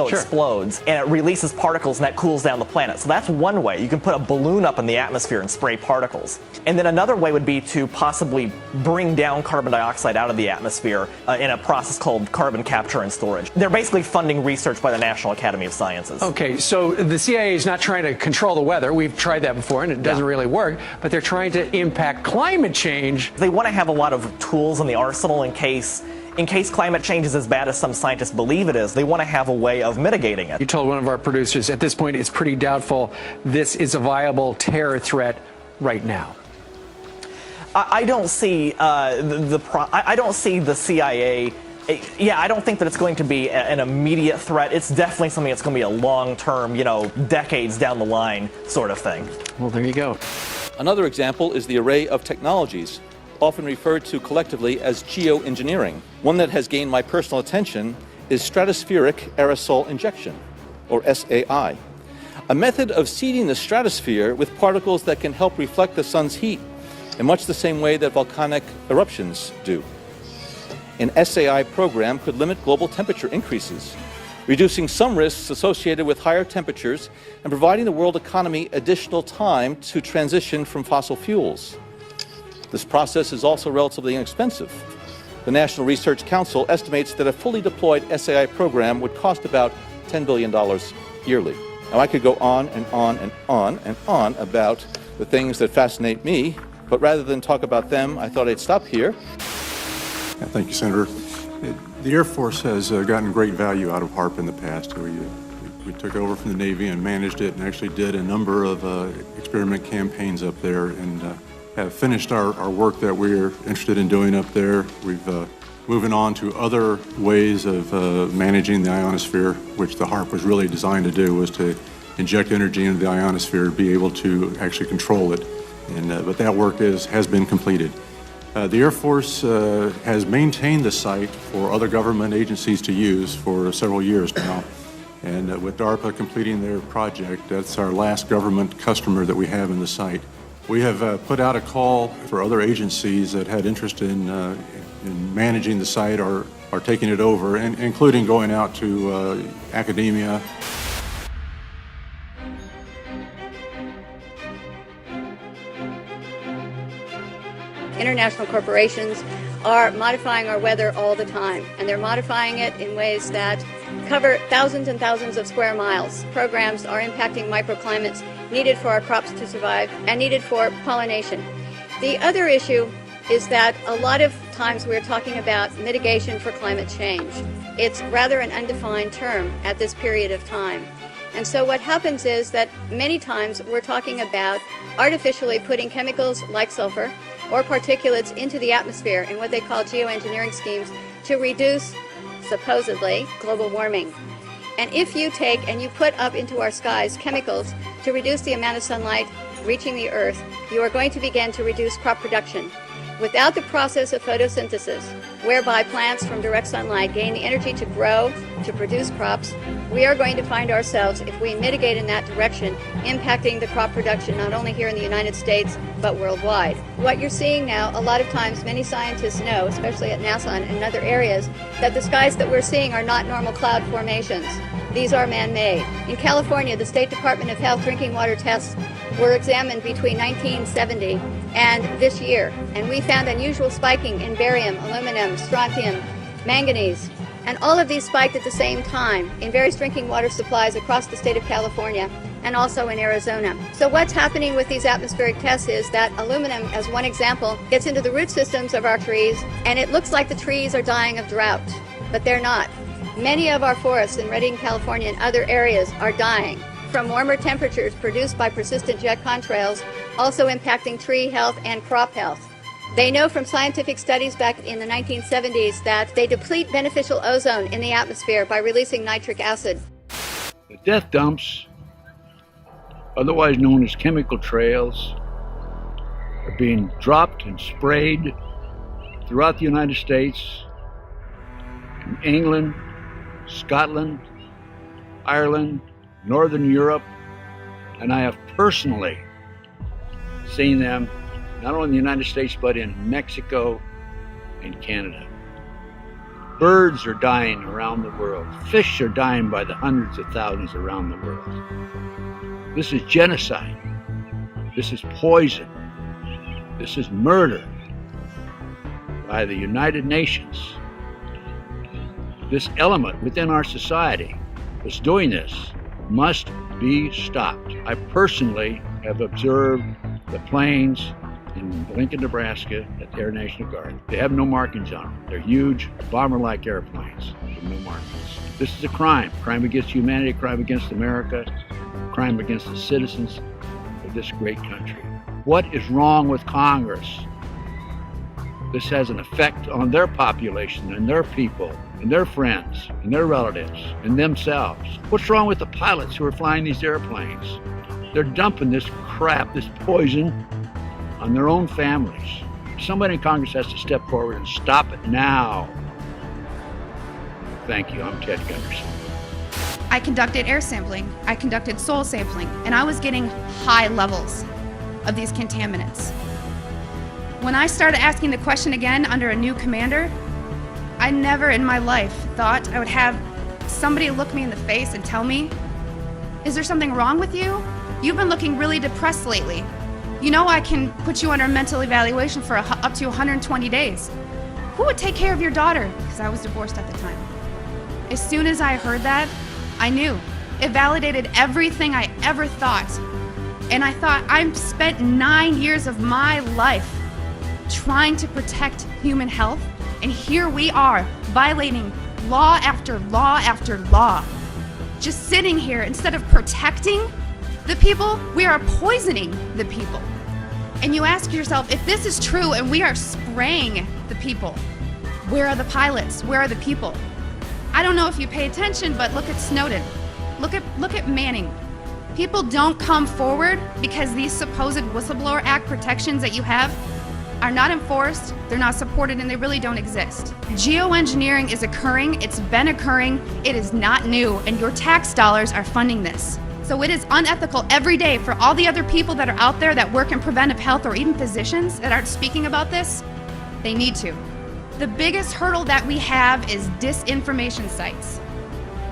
explodes and it releases particles and that cools down the planet. So that's one way. You can put a balloon up in the atmosphere and spray particles. And then another way would be to possibly bring down carbon dioxide out of the atmosphere in a process called carbon capture and storage. They're basically funding research by the National Academy of Sciences. Okay, so the CIA is not trying to control the weather. We've tried that before and it doesn't really work, but they're trying to impact climate change. They want to have a lot of tools in the arsenal in case climate change is as bad as some scientists believe it is. They want to have a way of mitigating it. You told one of our producers at this point it's pretty doubtful this is a viable terror threat right now. I don't see I don't see the CIA. Yeah, I don't think that it's going to be an immediate threat. It's definitely something that's going to be a long-term, decades down the line sort of thing. Well, there you go. Another example is the array of technologies, often referred to collectively as geoengineering. One that has gained my personal attention is stratospheric aerosol injection, or SAI, a method of seeding the stratosphere with particles that can help reflect the sun's heat in much the same way that volcanic eruptions do. An SAI program could limit global temperature increases, reducing some risks associated with higher temperatures and providing the world economy additional time to transition from fossil fuels. This process is also relatively inexpensive. The National Research Council estimates that a fully deployed SAI program would cost about $10 billion yearly. Now, I could go on and on and on and on about the things that fascinate me, but rather than talk about them, I thought I'd stop here. Thank you, Senator. The Air Force has gotten great value out of HAARP in the past. We took over from the Navy and managed it and actually did a number of experiment campaigns up there and have finished our work that we're interested in doing up there. We've moving on to other ways of managing the ionosphere, which the HAARP was really designed to do, was to inject energy into the ionosphere to be able to actually control it. And but that work has been completed. The Air Force has maintained the site for other government agencies to use for several years now. And with DARPA completing their project, that's our last government customer that we have in the site. We have put out a call for other agencies that had interest in managing the site or taking it over, including going out to academia. International corporations are modifying our weather all the time, and they're modifying it in ways that cover thousands and thousands of square miles. Programs are impacting microclimates needed for our crops to survive and needed for pollination. The other issue is that a lot of times we're talking about mitigation for climate change. It's rather an undefined term at this period of time. And so what happens is that many times we're talking about artificially putting chemicals like sulfur or particulates into the atmosphere in what they call geoengineering schemes to reduce, supposedly, global warming. And if you take and you put up into our skies chemicals to reduce the amount of sunlight reaching the earth, you are going to begin to reduce crop production. Without the process of photosynthesis, whereby plants from direct sunlight gain the energy to grow, to produce crops, we are going to find ourselves, if we mitigate in that direction, impacting the crop production not only here in the United States, but worldwide. What you're seeing now, a lot of times many scientists know, especially at NASA and in other areas, that the skies that we're seeing are not normal cloud formations. These are man-made. In California, the State Department of Health drinking water tests were examined between 1970 and this year, and we found unusual spiking in barium, aluminum, strontium, manganese, and all of these spiked at the same time in various drinking water supplies across the state of California and also in Arizona. So what's happening with these atmospheric tests is that aluminum, as one example, gets into the root systems of our trees, and it looks like the trees are dying of drought, but they're not. Many of our forests in Redding, California and other areas are dying from warmer temperatures produced by persistent jet contrails, also impacting tree health and crop health. They know from scientific studies back in the 1970s that they deplete beneficial ozone in the atmosphere by releasing nitric acid. The death dumps, otherwise known as chemical trails, are being dropped and sprayed throughout the United States, in England, Scotland, Ireland, Northern Europe, and I have personally seen them not only in the United States but in Mexico and Canada. Birds are dying around the world. Fish are dying by the hundreds of thousands around the world. This is genocide. This is poison. This is murder by the United Nations. This element within our society that's doing this must be stopped. I personally have observed the planes in Lincoln, Nebraska at the Air National Guard. They have no markings on them. They're huge, bomber-like airplanes with no markings. This is a crime. Crime against humanity, crime against America, crime against the citizens of this great country. What is wrong with Congress? This has an effect on their population and their people and their friends and their relatives and themselves. What's wrong with the pilots who are flying these airplanes? They're dumping this crap, this poison, on their own families. Somebody in Congress has to step forward and stop it now. Thank you. I'm Ted Gunderson. I conducted air sampling, I conducted soil sampling, and I was getting high levels of these contaminants. When I started asking the question again under a new commander, I never in my life thought I would have somebody look me in the face and tell me, "Is there something wrong with you? You've been looking really depressed lately. You know I can put you under a mental evaluation for up to 120 days. Who would take care of your daughter?" Because I was divorced at the time. As soon as I heard that, I knew. It validated everything I ever thought. And I thought, I've spent 9 years of my life trying to protect human health, and here we are violating law after law after law. Just sitting here, instead of protecting the people, we are poisoning the people. And you ask yourself, if this is true and we are spraying the people, where are the pilots? Where are the people? I don't know if you pay attention, but look at Snowden. Look at Manning. People don't come forward because these supposed Whistleblower Act protections that you have, are not enforced, they're not supported, and they really don't exist. Geoengineering is occurring, it's been occurring, it is not new, and your tax dollars are funding this. So it is unethical every day for all the other people that are out there that work in preventive health, or even physicians that aren't speaking about this. They need to. The biggest hurdle that we have is disinformation sites.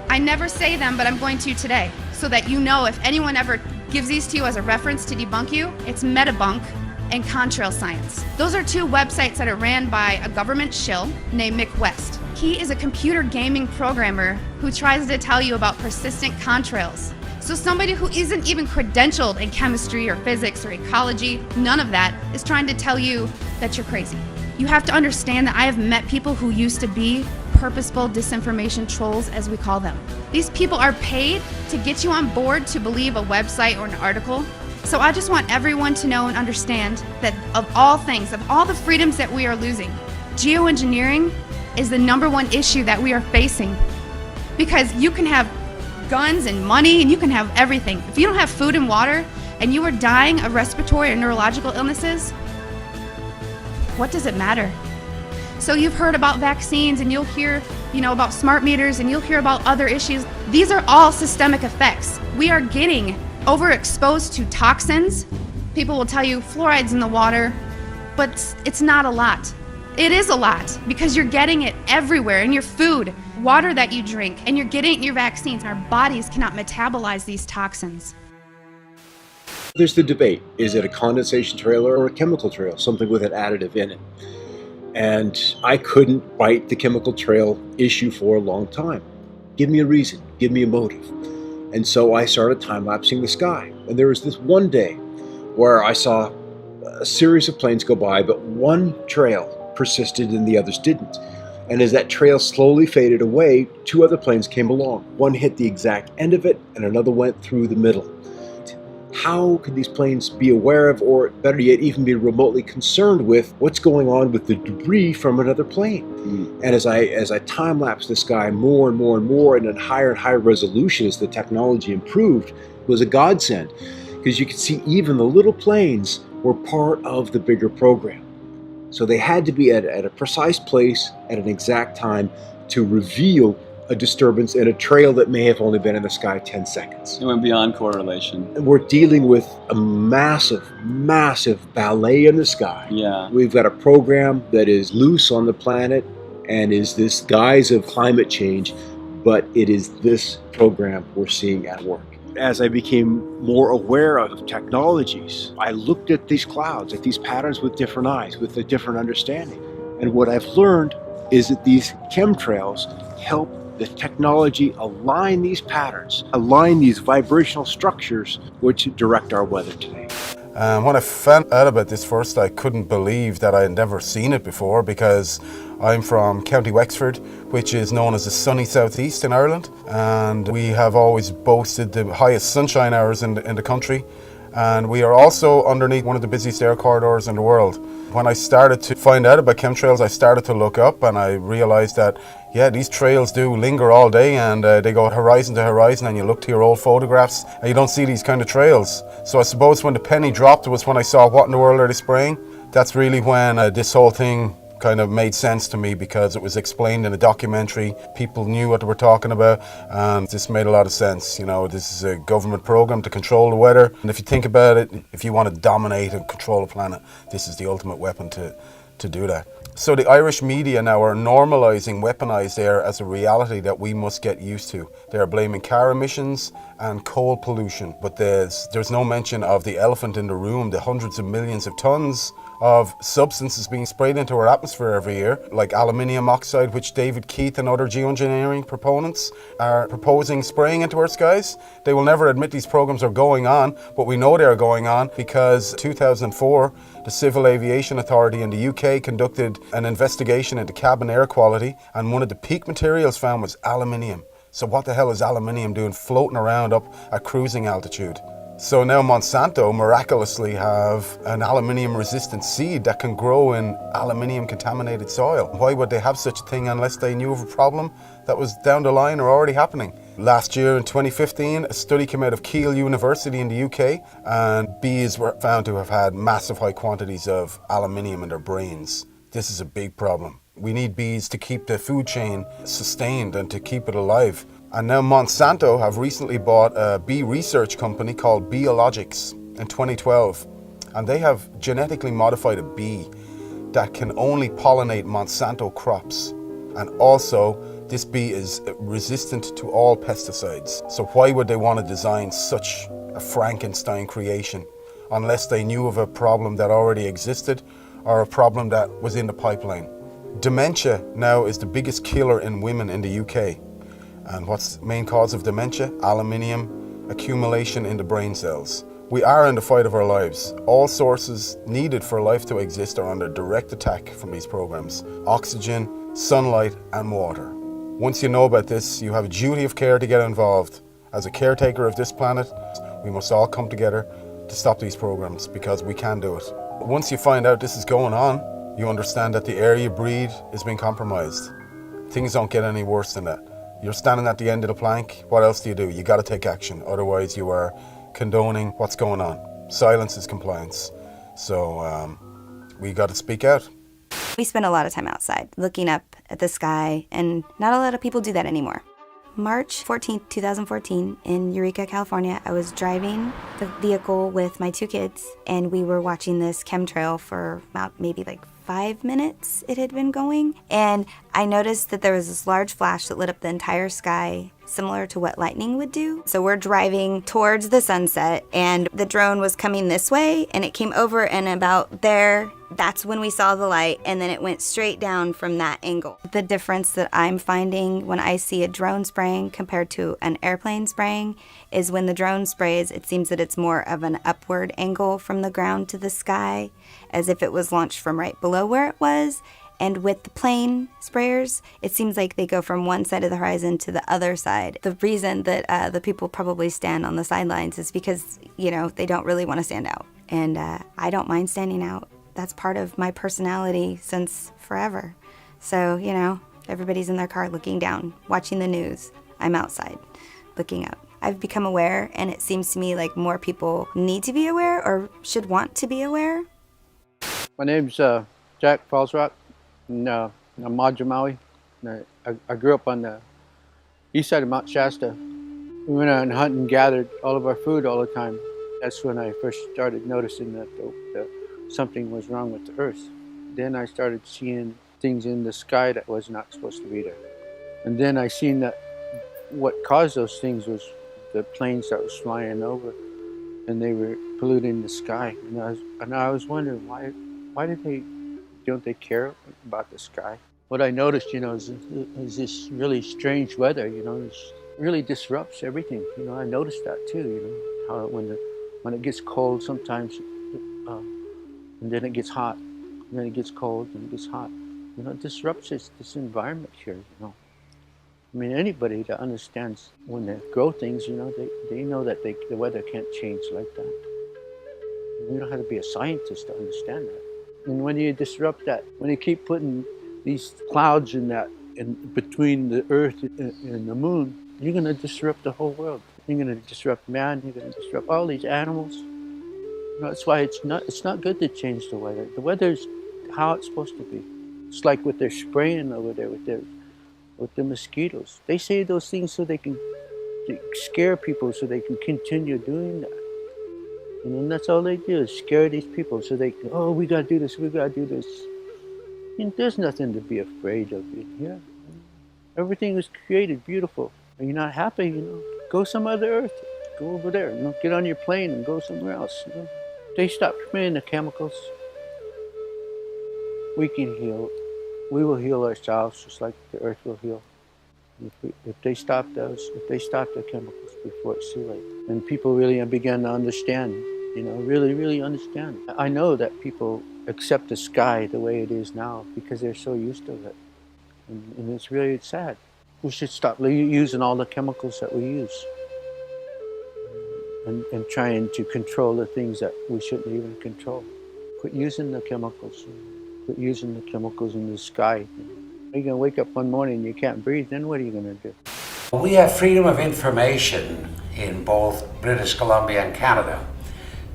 I never say them, but I'm going to today, so that you know if anyone ever gives these to you as a reference to debunk you, it's Metabunk and Contrail Science. Those are two websites that are ran by a government shill named Mick West. He is a computer gaming programmer who tries to tell you about persistent contrails. So somebody who isn't even credentialed in chemistry or physics or ecology, none of that, is trying to tell you that you're crazy. You have to understand that I have met people who used to be purposeful disinformation trolls, as we call them. These people are paid to get you on board to believe a website or an article. So I just want everyone to know and understand that of all things, of all the freedoms that we are losing, geoengineering is the #1 issue that we are facing. Because you can have guns and money and you can have everything. If you don't have food and water and you are dying of respiratory or neurological illnesses, what does it matter? So you've heard about vaccines and you'll hear, about smart meters and you'll hear about other issues. These are all systemic effects. We are getting overexposed to toxins. People will tell you fluoride's in the water, but it's not a lot. It is a lot because you're getting it everywhere in your food, water that you drink, and you're getting it in your vaccines. Our bodies cannot metabolize these toxins. There's the debate. Is it a condensation trail or a chemical trail, something with an additive in it? And I couldn't bite the chemical trail issue for a long time. Give me a reason, give me a motive. And so I started time-lapsing the sky. And there was this one day where I saw a series of planes go by, but one trail persisted and the others didn't. And as that trail slowly faded away, 2 other planes came along. One hit the exact end of it and another went through the middle. How could these planes be aware of, or better yet, even be remotely concerned with what's going on with the debris from another plane? And as I time-lapsed the sky more and more and more, and at higher and higher resolution as the technology improved, it was a godsend, because you could see even the little planes were part of the bigger program. So they had to be at a precise place at an exact time to reveal a disturbance in a trail that may have only been in the sky 10 seconds. It went beyond correlation. And we're dealing with a massive, massive ballet in the sky. Yeah. We've got a program that is loose on the planet and is this guise of climate change, but it is this program we're seeing at work. As I became more aware of technologies, I looked at these clouds, at these patterns with different eyes, with a different understanding. And what I've learned is that these chemtrails help the technology align these patterns, align these vibrational structures which direct our weather today. When I found out about this first, I couldn't believe that I had never seen it before, because I'm from County Wexford, which is known as the sunny southeast in Ireland, and we have always boasted the highest sunshine hours in the country, and we are also underneath one of the busiest air corridors in the world. When I started to find out about chemtrails, I started to look up and I realized that, yeah, these trails do linger all day, and they go horizon to horizon, and you look to your old photographs and you don't see these kind of trails. So I suppose when the penny dropped was when I saw what in the world are they spraying. That's really when this whole thing kind of made sense to me, because it was explained in a documentary. People knew what they were talking about, and this made a lot of sense. This is a government program to control the weather, and if you think about it, if you want to dominate and control the planet, this is the ultimate weapon to do that. So the Irish media now are normalising weaponised air as a reality that we must get used to. They are blaming car emissions and coal pollution, but there's no mention of the elephant in the room, the hundreds of millions of tons of substances being sprayed into our atmosphere every year, like aluminium oxide, which David Keith and other geoengineering proponents are proposing spraying into our skies. They will never admit these programs are going on, but we know they are going on because 2004, the Civil Aviation Authority in the UK conducted an investigation into cabin air quality, and one of the peak materials found was aluminium. So what the hell is aluminium doing floating around up at cruising altitude? So now Monsanto miraculously have an aluminium-resistant seed that can grow in aluminium-contaminated soil. Why would they have such a thing unless they knew of a problem that was down the line or already happening? Last year in 2015, a study came out of Keele University in the UK, and bees were found to have had massive high quantities of aluminium in their brains. This is a big problem. We need bees to keep the food chain sustained and to keep it alive. And now Monsanto have recently bought a bee research company called Biologics in 2012. And they have genetically modified a bee that can only pollinate Monsanto crops. And also, this bee is resistant to all pesticides. So why would they want to design such a Frankenstein creation unless they knew of a problem that already existed or a problem that was in the pipeline? Dementia now is the biggest killer in women in the UK. And what's the main cause of dementia? Aluminium accumulation in the brain cells. We are in the fight of our lives. All sources needed for life to exist are under direct attack from these programs. Oxygen, sunlight, and water. Once you know about this, you have a duty of care to get involved. As a caretaker of this planet, we must all come together to stop these programs because we can do it. Once you find out this is going on, you understand that the air you breathe is being compromised. Things don't get any worse than that. You're standing at the end of the plank, what else do? You got to take action, otherwise you are condoning what's going on. Silence is compliance. So we got to speak out. We spend a lot of time outside looking up at the sky, and not a lot of people do that anymore. March 14th, 2014, in Eureka, California, I was driving the vehicle with my 2 kids, and we were watching this chemtrail for about maybe like 5 minutes it had been going. And I noticed that there was this large flash that lit up the entire sky, similar to what lightning would do. So we're driving towards the sunset, and the drone was coming this way, and it came over, and about there, that's when we saw the light, and then it went straight down from that angle. The difference that I'm finding when I see a drone spraying compared to an airplane spraying is when the drone sprays, it seems that it's more of an upward angle from the ground to the sky, as if it was launched from right below where it was. And with the plane sprayers, it seems like they go from one side of the horizon to the other side. The reason that the people probably stand on the sidelines is because, you know, they don't really want to stand out. And I don't mind standing out. That's part of my personality since forever. So, you know, everybody's in their car looking down, watching the news. I'm outside, looking up. I've become aware, and it seems to me like more people need to be aware or should want to be aware. My name's Jack Falsrock, and I'm Madra Maui. I grew up on the east side of Mount Shasta. We went out and hunted and gathered all of our food all the time. That's when I first started noticing that something was wrong with the earth. Then I started seeing things in the sky that was not supposed to be there. And then I seen that what caused those things was the planes that was flying over, and they were polluting the sky. And I was wondering why don't they care about the sky? What I noticed, you know, is this really strange weather. You know, it really disrupts everything. You know, I noticed that too. You know, how when it gets cold sometimes. And then it gets hot, and then it gets cold, and it gets hot. You know, it disrupts this environment here, you know. I mean, anybody that understands when they grow things, you know, they know that the weather can't change like that. You don't have to be a scientist to understand that. And when you disrupt that, when you keep putting these clouds in between the earth and the moon, you're going to disrupt the whole world. You're going to disrupt man, you're going to disrupt all these animals. You know, that's why it's not good to change the weather. The weather's how it's supposed to be. It's like what they're spraying over there with the mosquitoes. They say those things so they can scare people so they can continue doing that. And that's all they do is scare these people so they can, oh, we gotta do this, we gotta do this. And there's nothing to be afraid of in here. Everything was created beautiful. Are you not happy? You know, go some other earth. Go over there. You know, get on your plane and go somewhere else. You know? They stop spraying the chemicals. We can heal. We will heal ourselves just like the earth will heal. If they stop the chemicals before it's too late. And people really begin to understand, you know, really, really understand. I know that people accept the sky the way it is now because they're so used to it. And it's really sad. We should stop using all the chemicals that we use. And trying to control the things that we shouldn't even control. Quit using the chemicals. Quit using the chemicals in the sky. Are you going to wake up one morning and you can't breathe? Then what are you going to do? We have freedom of information in both British Columbia and Canada.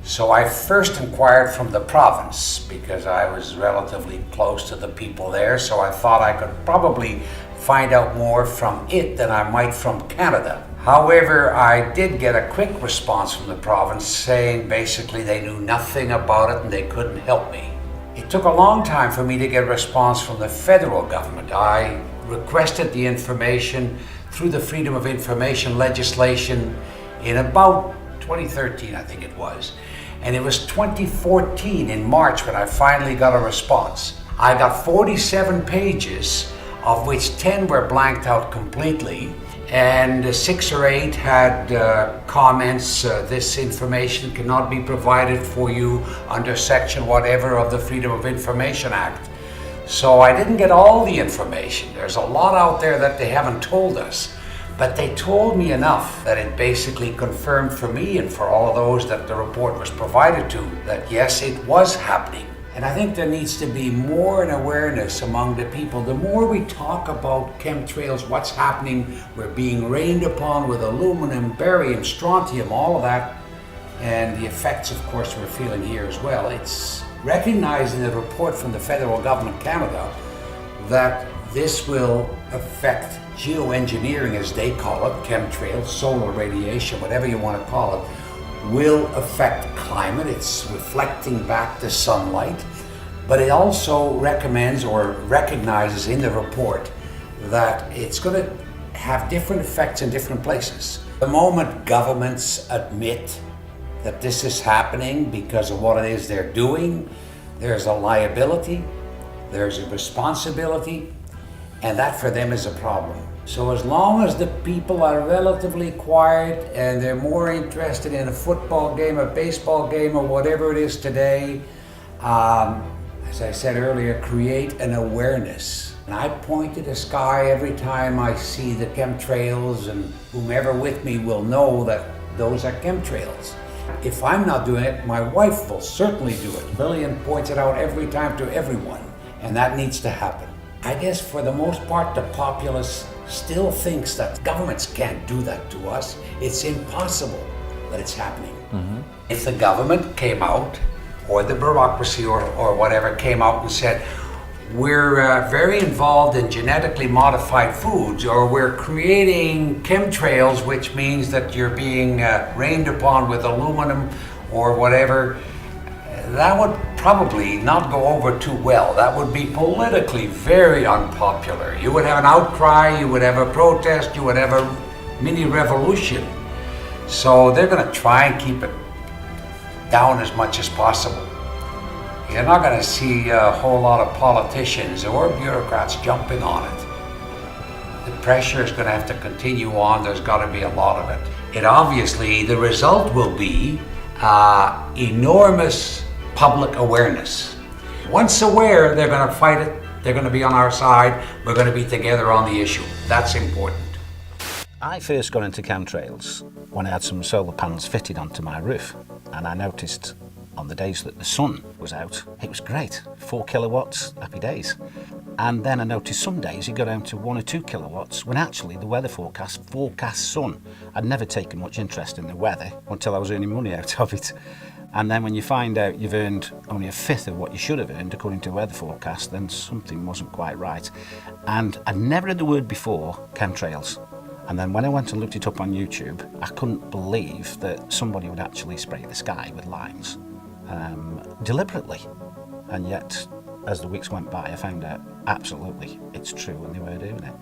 So I first inquired from the province because I was relatively close to the people there, so I thought I could probably find out more from it than I might from Canada. However, I did get a quick response from the province saying basically they knew nothing about it and they couldn't help me. It took a long time for me to get a response from the federal government. I requested the information through the Freedom of Information legislation in about 2013, I think it was. And it was 2014 in March when I finally got a response. I got 47 pages, of which 10 were blanked out completely, and 6 or 8 had comments, this information cannot be provided for you under section whatever of the Freedom of Information Act. So I didn't get all the information. There's a lot out there that they haven't told us. But they told me enough that it basically confirmed for me and for all of those that the report was provided to that yes, it was happening. And I think there needs to be more an awareness among the people. The more we talk about chemtrails, what's happening, we're being rained upon with aluminum, barium, strontium, all of that, and the effects, of course, we're feeling here as well. It's recognized in the report from the federal government of Canada that this will affect geoengineering, as they call it, chemtrails, solar radiation, whatever you want to call it, will affect climate. It's reflecting back the sunlight, but it also recommends or recognizes in the report that it's going to have different effects in different places. The moment governments admit that this is happening because of what it is they're doing, there's a liability, there's a responsibility, and that for them is a problem. So as long as the people are relatively quiet and they're more interested in a football game, a baseball game, or whatever it is today, as I said earlier, create an awareness. And I point to the sky every time I see the chemtrails, and whomever with me will know that those are chemtrails. If I'm not doing it, my wife will certainly do it. Lillian points it out every time to everyone, and that needs to happen. I guess for the most part, the populace still thinks that governments can't do that to us. It's impossible that it's happening. If the government came out, or the bureaucracy or whatever came out and said, we're very involved in genetically modified foods, or we're creating chemtrails, which means that you're being rained upon with aluminum or whatever, that would probably not go over too well. That would be politically very unpopular. You would have an outcry, you would have a protest, you would have a mini revolution. So they're going to try and keep it down as much as possible. You're not going to see a whole lot of politicians or bureaucrats jumping on it. The pressure is going to have to continue on. There's got to be a lot of it. It obviously, the result will be enormous public awareness. Once aware, they're going to fight it. They're going to be on our side. We're going to be together on the issue. That's important. I first got into chemtrails when I had some solar panels fitted onto my roof, and I noticed on the days that the sun was out, it was great, 4 kilowatts, happy days. And then I noticed some days it got down to 1 or 2 kilowatts, when actually the weather forecast sun. I'd never taken much interest in the weather until I was earning money out of it. And then when you find out you've earned only a fifth of what you should have earned according to the weather forecast, then something wasn't quite right. And I'd never heard the word before, chemtrails. And then when I went and looked it up on YouTube, I couldn't believe that somebody would actually spray the sky with lines deliberately. And yet, as the weeks went by, I found out absolutely it's true and they were doing it.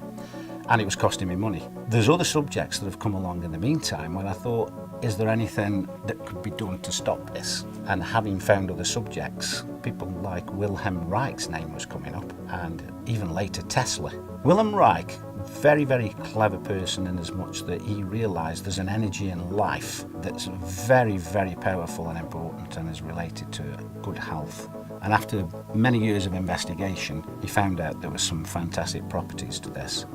And it was costing me money. There's other subjects that have come along in the meantime when I thought, is there anything that could be done to stop this? And having found other subjects, people like Wilhelm Reich's name was coming up, and even later Tesla. Wilhelm Reich, very, very clever person in as much that he realised there's an energy in life that's very, very powerful and important and is related to good health. And after many years of investigation, he found out there were some fantastic properties to this,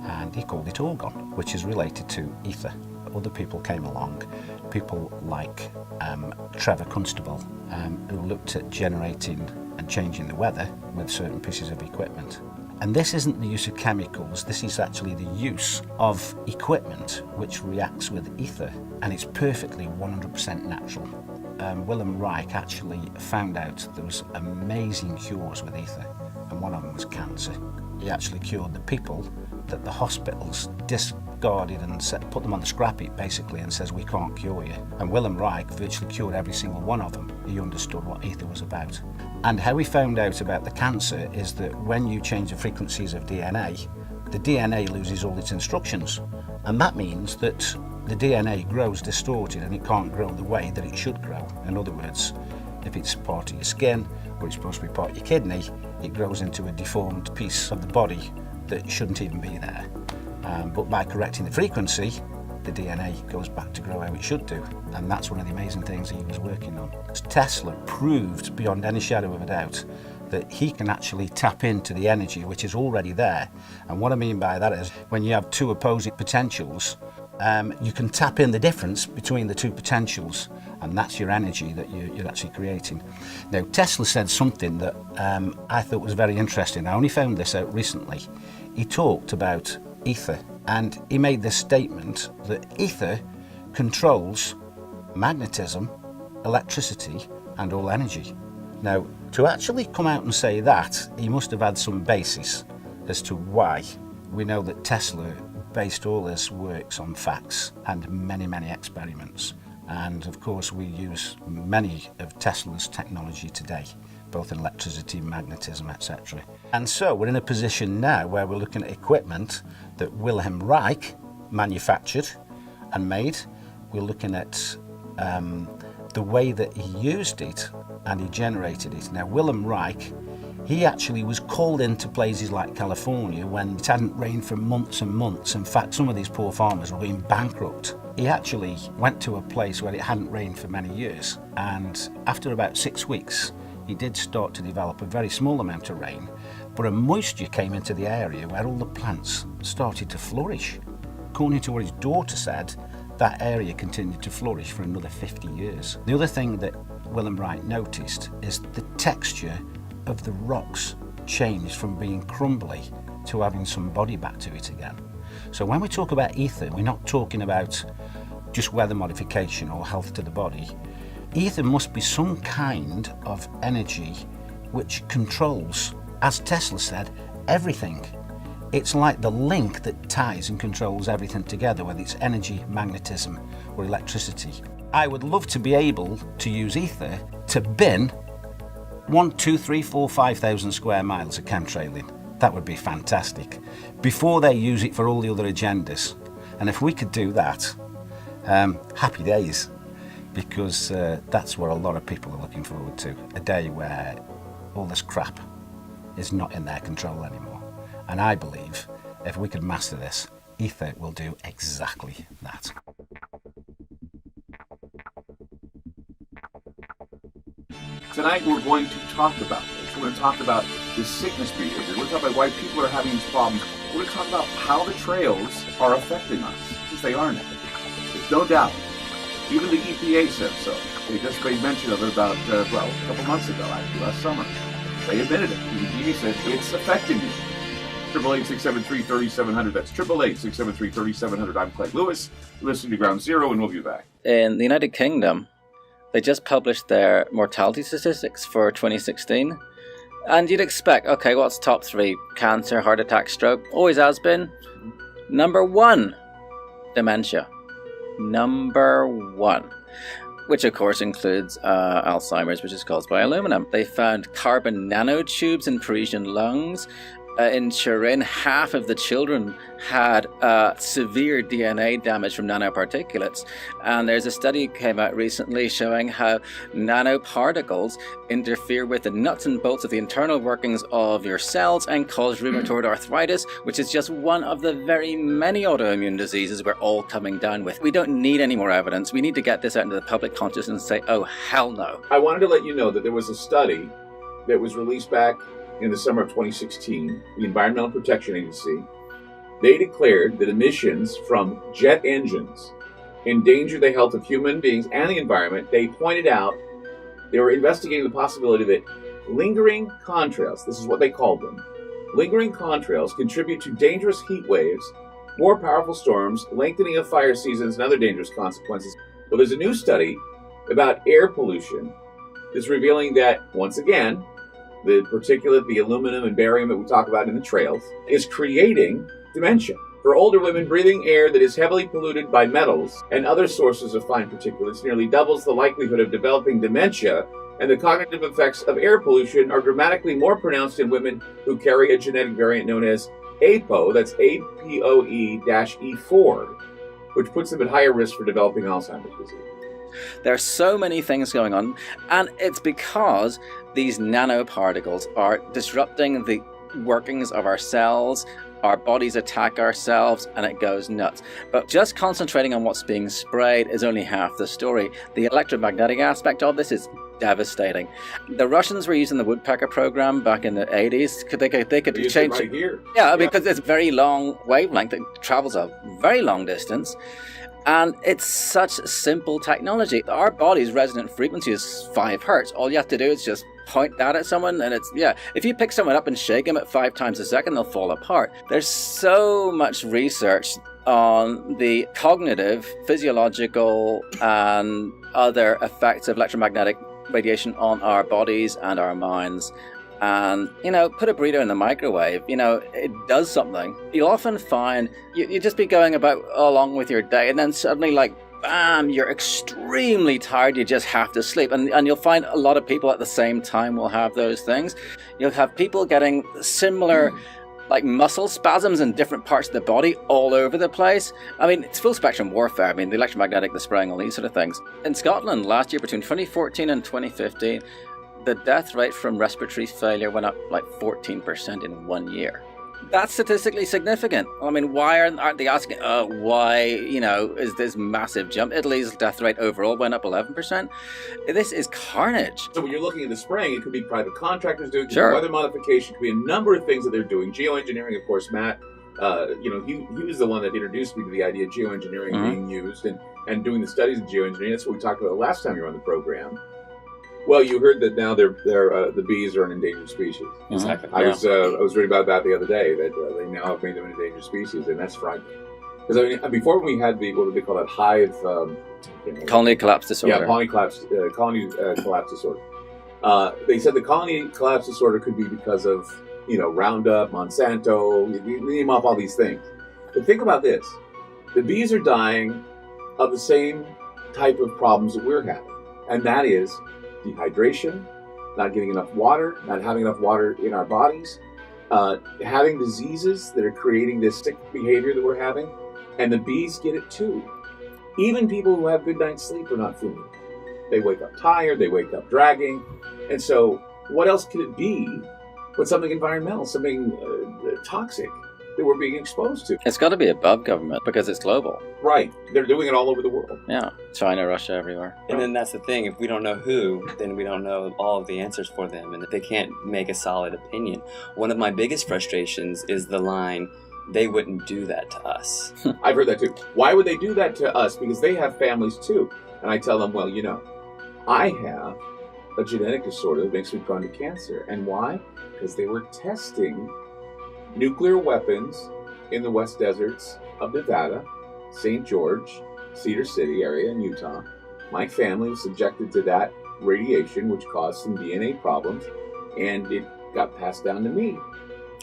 and he called it orgon, which is related to ether. Other people came along, people like Trevor Constable, who looked at generating and changing the weather with certain pieces of equipment. And this isn't the use of chemicals, this is actually the use of equipment which reacts with ether, and it's perfectly 100% natural. Wilhelm Reich actually found out there was amazing cures with ether, and one of them was cancer. He actually cured the people that the hospitals discarded and put them on the scrap heap basically and says, we can't cure you. And Wilhelm Reich virtually cured every single one of them. He understood what ether was about. And how he found out about the cancer is that when you change the frequencies of DNA, the DNA loses all its instructions. And that means that the DNA grows distorted and it can't grow the way that it should grow. In other words, if it's part of your skin or it's supposed to be part of your kidney, it grows into a deformed piece of the body that shouldn't even be there. But by correcting the frequency, the DNA goes back to grow how it should do. And that's one of the amazing things he was working on. Tesla proved beyond any shadow of a doubt that he can actually tap into the energy which is already there. And what I mean by that is when you have two opposing potentials, you can tap in the difference between the two potentials, and that's your energy that you're actually creating. Now, Tesla said something that I thought was very interesting. I only found this out recently. He talked about ether, and he made this statement that ether controls magnetism, electricity, and all energy. Now, to actually come out and say that, he must have had some basis as to why. We know that Tesla based all his works on facts and many, many experiments. And of course, we use many of Tesla's technology today, both in electricity, magnetism, etc. And so we're in a position now where we're looking at equipment that Wilhelm Reich manufactured and made. We're looking at the way that he used it and he generated it. Now, Wilhelm Reich, he actually was called into places like California when it hadn't rained for months and months. In fact, some of these poor farmers were going bankrupt. He actually went to a place where it hadn't rained for many years, and after about 6 weeks, he did start to develop a very small amount of rain, but a moisture came into the area where all the plants started to flourish. According to what his daughter said, that area continued to flourish for another 50 years. The other thing that Wilhelm Reich noticed is the texture of the rocks changed from being crumbly to having some body back to it again. So when we talk about ether, we're not talking about just weather modification or health to the body. Ether must be some kind of energy which controls, as Tesla said, everything. It's like the link that ties and controls everything together, whether it's energy, magnetism, or electricity. I would love to be able to use ether to bin 1, 2, 3, 4, 5,000 square miles of chemtrailing. That would be fantastic. Before they use it for all the other agendas. And if we could do that, happy days. Because that's what a lot of people are looking forward to. A day where all this crap is not in their control anymore. And I believe if we could master this, ether will do exactly that. Tonight we're going to talk about this. We're going to talk about the sickness behavior. We're going to talk about why people are having these problems. We're going to talk about how the trails are affecting us, because they are now. There's no doubt. Even the EPA said so. They just made mention of it about, a couple months ago, actually, last summer. They admitted it. The EPA said it's affecting you. 888-673-3700. That's 888-673-3700. I'm Clay Lewis. You're listening to Ground Zero, and we'll be back. In the United Kingdom, they just published their mortality statistics for 2016. And you'd expect, okay, what's top 3? Cancer, heart attack, stroke. Always has been. Number 1, dementia. Number 1. Which of course includes Alzheimer's, which is caused by aluminum. They found carbon nanotubes in Parisian lungs. In Turin, half of the children had severe DNA damage from nanoparticulates. And there's a study that came out recently showing how nanoparticles interfere with the nuts and bolts of the internal workings of your cells and cause rheumatoid arthritis, which is just one of the very many autoimmune diseases we're all coming down with. We don't need any more evidence. We need to get this out into the public consciousness and say, oh, hell no. I wanted to let you know that there was a study that was released back in the summer of 2016, the Environmental Protection Agency. They declared that emissions from jet engines endanger the health of human beings and the environment. They pointed out they were investigating the possibility that lingering contrails, this is what they called them, lingering contrails contribute to dangerous heat waves, more powerful storms, lengthening of fire seasons, and other dangerous consequences. Well, there's a new study about air pollution that's revealing that, once again, the particulate, the aluminum and barium that we talk about in the trails, is creating dementia. For older women, breathing air that is heavily polluted by metals and other sources of fine particulates nearly doubles the likelihood of developing dementia, and the cognitive effects of air pollution are dramatically more pronounced in women who carry a genetic variant known as APOE, that's APOE-E4, which puts them at higher risk for developing Alzheimer's disease. There are so many things going on, and it's because these nanoparticles are disrupting the workings of our cells. Our bodies attack ourselves, and it goes nuts. But just concentrating on what's being sprayed is only half the story. The electromagnetic aspect of this is devastating. The Russians were using the woodpecker program back in the 80s. They could change it right here. Yeah, because it's very long wavelength. It travels a very long distance. And it's such simple technology. Our body's resonant frequency is 5 hertz. All you have to do is just point that at someone, and if you pick someone up and shake them at 5 times a second, they'll fall apart. There's so much research on the cognitive, physiological, and other effects of electromagnetic radiation on our bodies and our minds. And, put a burrito in the microwave, it does something. You'll often find you just be going about along with your day, and then suddenly, bam, you're extremely tired, you just have to sleep. And you'll find a lot of people at the same time will have those things. You'll have people getting similar muscle spasms in different parts of the body all over the place. I mean, it's full spectrum warfare. I mean, the electromagnetic, the spraying, all these sort of things. In Scotland last year, between 2014 and 2015, the death rate from respiratory failure went up 14% in 1 year. That's statistically significant. I mean, why aren't they asking, why, is this massive jump? Italy's death rate overall went up 11%. This is carnage. So when you're looking at the spraying, it could be private contractors doing it, Sure. Weather modification, it could be a number of things that they're doing. Geoengineering, of course, Matt, he was the one that introduced me to the idea of geoengineering being used and doing the studies of geoengineering. That's what we talked about the last time you were on the program. Well, you heard that now the bees are an endangered species. Exactly. I was reading about that the other day, that they now have made them an endangered species, and that's frightening. Because before we had what did they call that, hive colony collapse disorder. Yeah, colony collapse disorder. They said the colony collapse disorder could be because of Roundup, Monsanto. You name off all these things. But think about this: the bees are dying of the same type of problems that we're having, and that is dehydration, not getting enough water, not having enough water in our bodies, having diseases that are creating this sick behavior that we're having, and the bees get it too. Even people who have good night's sleep are not feeling it. They wake up tired, they wake up dragging, and so what else could it be but something environmental, something toxic that we're being exposed to? It's got to be above government because it's global. Right. They're doing it all over the world. Yeah. China, Russia, everywhere. And then that's the thing. If we don't know who, then we don't know all of the answers for them, and they can't make a solid opinion. One of my biggest frustrations is the line, "They wouldn't do that to us." I've heard that too. Why would they do that to us? Because they have families too. And I tell them, well, I have a genetic disorder that makes me prone to cancer. And why? Because they were testing nuclear weapons in the West Deserts of Nevada, St. George, Cedar City area in Utah. My family was subjected to that radiation, which caused some DNA problems, and it got passed down to me.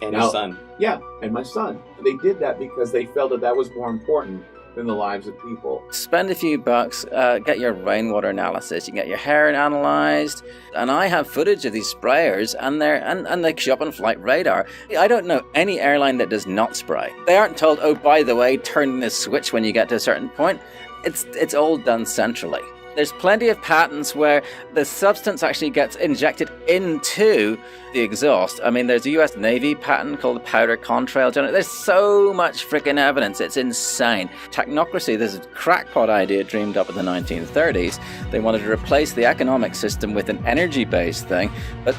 And your son. Yeah, and my son. They did that because they felt that was more important than the lives of people. Spend a few bucks, get your rainwater analysis, you can get your hair analyzed, and I have footage of these sprayers, and they show up on flight radar. I don't know any airline that does not spray. They aren't told, oh, by the way, turn this switch when you get to a certain point. It's all done centrally. There's plenty of patents where the substance actually gets injected into the exhaust. I mean, there's a US Navy patent called the powder contrail generator. There's so much freaking evidence. It's insane. Technocracy, this crackpot idea dreamed up in the 1930s. They wanted to replace the economic system with an energy-based thing. But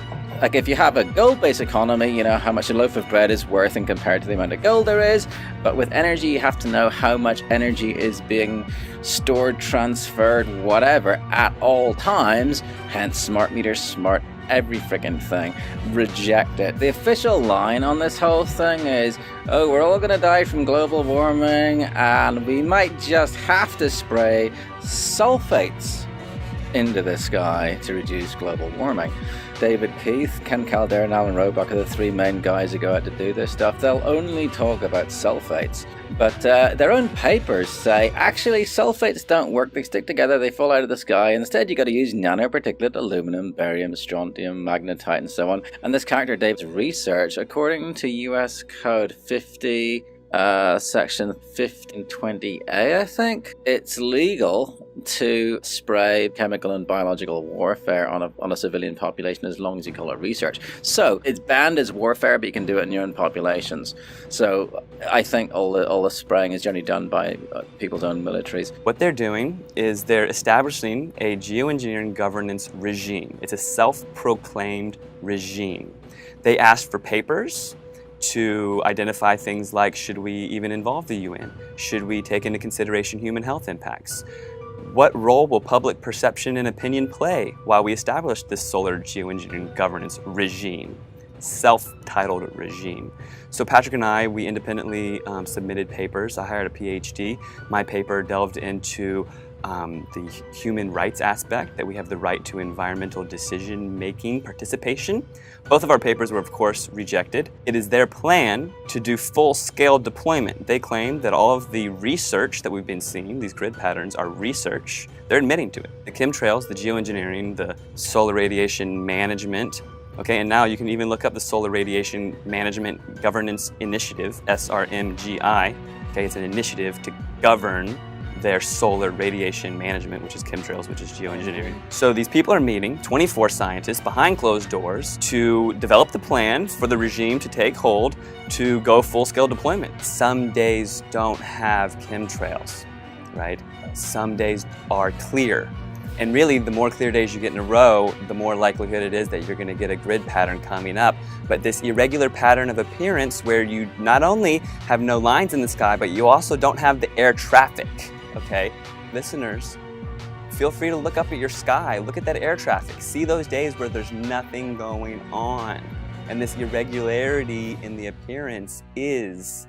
if you have a gold-based economy, you know how much a loaf of bread is worth and compared to the amount of gold there is. But with energy, you have to know how much energy is being stored, transferred, whatever, at all times. Hence, smart meters, smart every freaking thing, reject it. The official line on this whole thing is, oh, we're all gonna die from global warming and we might just have to spray sulfates into the sky to reduce global warming. David Keith, Ken Calder, and Alan Roebuck are the three main guys who go out to do this stuff. They'll only talk about sulfates, but their own papers say, actually, sulfates don't work. They stick together, they fall out of the sky. Instead, you got to use nanoparticulate aluminum, barium, strontium, magnetite, and so on. And this character Dave's research, according to US Code 50, section 1520A, I think, it's legal to spray chemical and biological warfare on a civilian population as long as you call it research. So it's banned as warfare, but you can do it in your own populations. So I think all the spraying is generally done by people's own militaries. What they're doing is they're establishing a geoengineering governance regime. It's a self-proclaimed regime. They asked for papers to identify things like, should we even involve the UN? Should we take into consideration human health impacts? What role will public perception and opinion play while we establish this solar geoengineering governance regime, self-titled regime? So Patrick and I, we independently submitted papers. I hired a PhD. My paper delved into the human rights aspect, that we have the right to environmental decision-making participation. Both of our papers were, of course, rejected. It is their plan to do full-scale deployment. They claim that all of the research that we've been seeing, these grid patterns, are research. They're admitting to it. The chemtrails, the geoengineering, the solar radiation management, okay, and now you can even look up the Solar Radiation Management Governance Initiative, SRMGI. Okay, it's an initiative to govern their solar radiation management, which is chemtrails, which is geoengineering. So these people are meeting, 24 scientists behind closed doors, to develop the plan for the regime to take hold to go full-scale deployment. Some days don't have chemtrails, right? Some days are clear. And really, the more clear days you get in a row, the more likelihood it is that you're gonna get a grid pattern coming up. But this irregular pattern of appearance where you not only have no lines in the sky, but you also don't have the air traffic. Okay, listeners, feel free to look up at your sky, look at that air traffic, see those days where there's nothing going on. And this irregularity in the appearance it's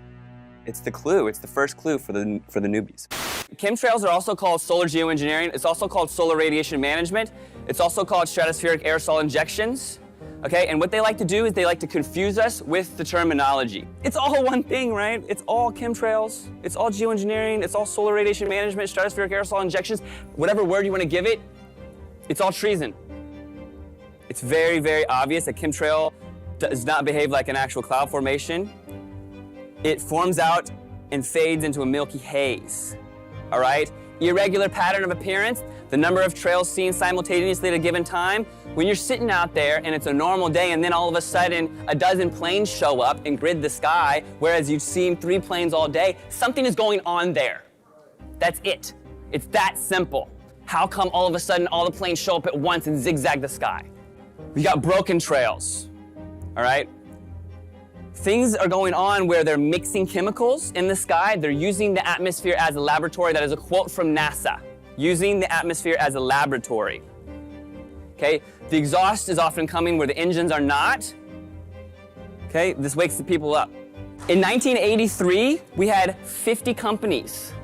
the clue, it's the first clue for the newbies. Chemtrails are also called solar geoengineering, it's also called solar radiation management, it's also called stratospheric aerosol injections. Okay, and what they like to do is they like to confuse us with the terminology. It's all one thing, right? It's all chemtrails, it's all geoengineering, it's all solar radiation management, stratospheric aerosol injections, whatever word you want to give it, it's all treason. It's very, very obvious that chemtrail does not behave like an actual cloud formation. It forms out and fades into a milky haze, all right? Irregular pattern of appearance, the number of trails seen simultaneously at a given time. When you're sitting out there and it's a normal day and then all of a sudden a dozen planes show up and grid the sky, whereas you've seen 3 planes all day, something is going on there. That's it. It's that simple. How come all of a sudden all the planes show up at once and zigzag the sky? We got broken trails, all right? Things are going on where they're mixing chemicals in the sky. They're using the atmosphere as a laboratory. That is a quote from NASA. Using the atmosphere as a laboratory. Okay, the exhaust is often coming where the engines are not. Okay, this wakes the people up. In 1983, we had 50 companies,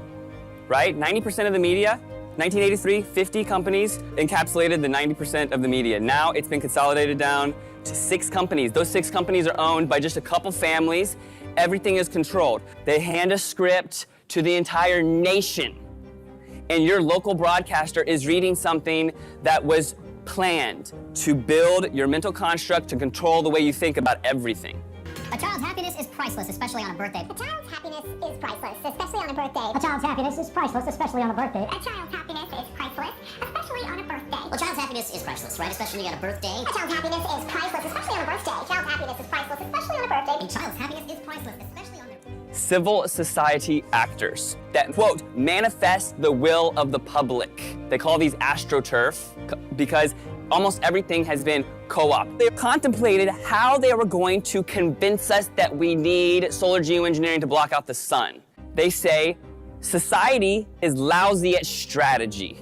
right? 90% of the media. 1983, 50 companies encapsulated the 90% of the media. Now it's been consolidated down to 6 companies. Those 6 companies are owned by just a couple families. Everything is controlled. They hand a script to the entire nation. And your local broadcaster is reading something that was planned to build your mental construct to control the way you think about everything. A child's happiness is priceless, especially on a birthday. A child's happiness is priceless, especially on a birthday. A child's happiness is priceless, especially on a birthday. A child's happiness is priceless, especially on a birthday. A child's happiness is priceless, right? Especially on a birthday. A child's happiness is priceless, especially on a birthday. A child's happiness is priceless, especially on a birthday. A child's happiness is priceless, especially on their Civil society actors that, quote, manifest the will of the public. They call these astroturf because almost everything has been co-opted. They contemplated how they were going to convince us that we need solar geoengineering to block out the sun. They say society is lousy at strategy,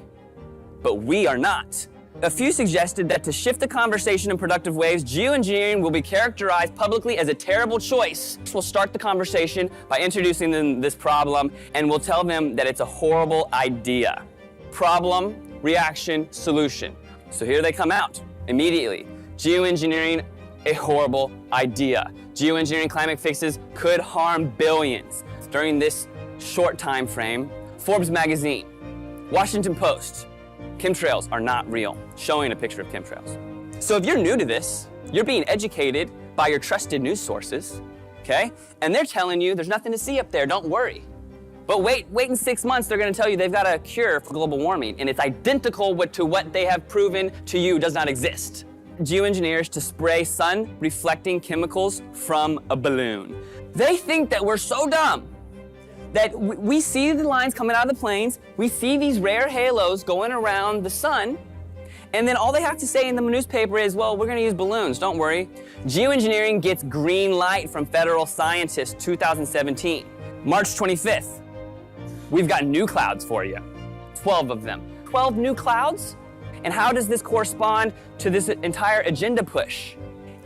but we are not. A few suggested that to shift the conversation in productive ways, geoengineering will be characterized publicly as a terrible choice. We'll start the conversation by introducing them this problem, and we'll tell them that it's a horrible idea. Problem, reaction, solution. So here they come out immediately. Geoengineering, a horrible idea. Geoengineering climate fixes could harm billions. During this short time frame, Forbes magazine, Washington Post, chemtrails are not real, showing a picture of chemtrails. So if you're new to this, you're being educated by your trusted news sources, okay? And they're telling you there's nothing to see up there, don't worry. But wait in 6 months, they're gonna tell you they've got a cure for global warming, and it's identical to what they have proven to you does not exist. Geoengineers to spray sun-reflecting chemicals from a balloon. They think that we're so dumb that we see the lines coming out of the planes, we see these rare halos going around the sun, and then all they have to say in the newspaper is, well, we're gonna use balloons, don't worry. Geoengineering gets green light from federal scientists, 2017. March 25th, we've got new clouds for you, 12 of them. 12 new clouds? And how does this correspond to this entire agenda push?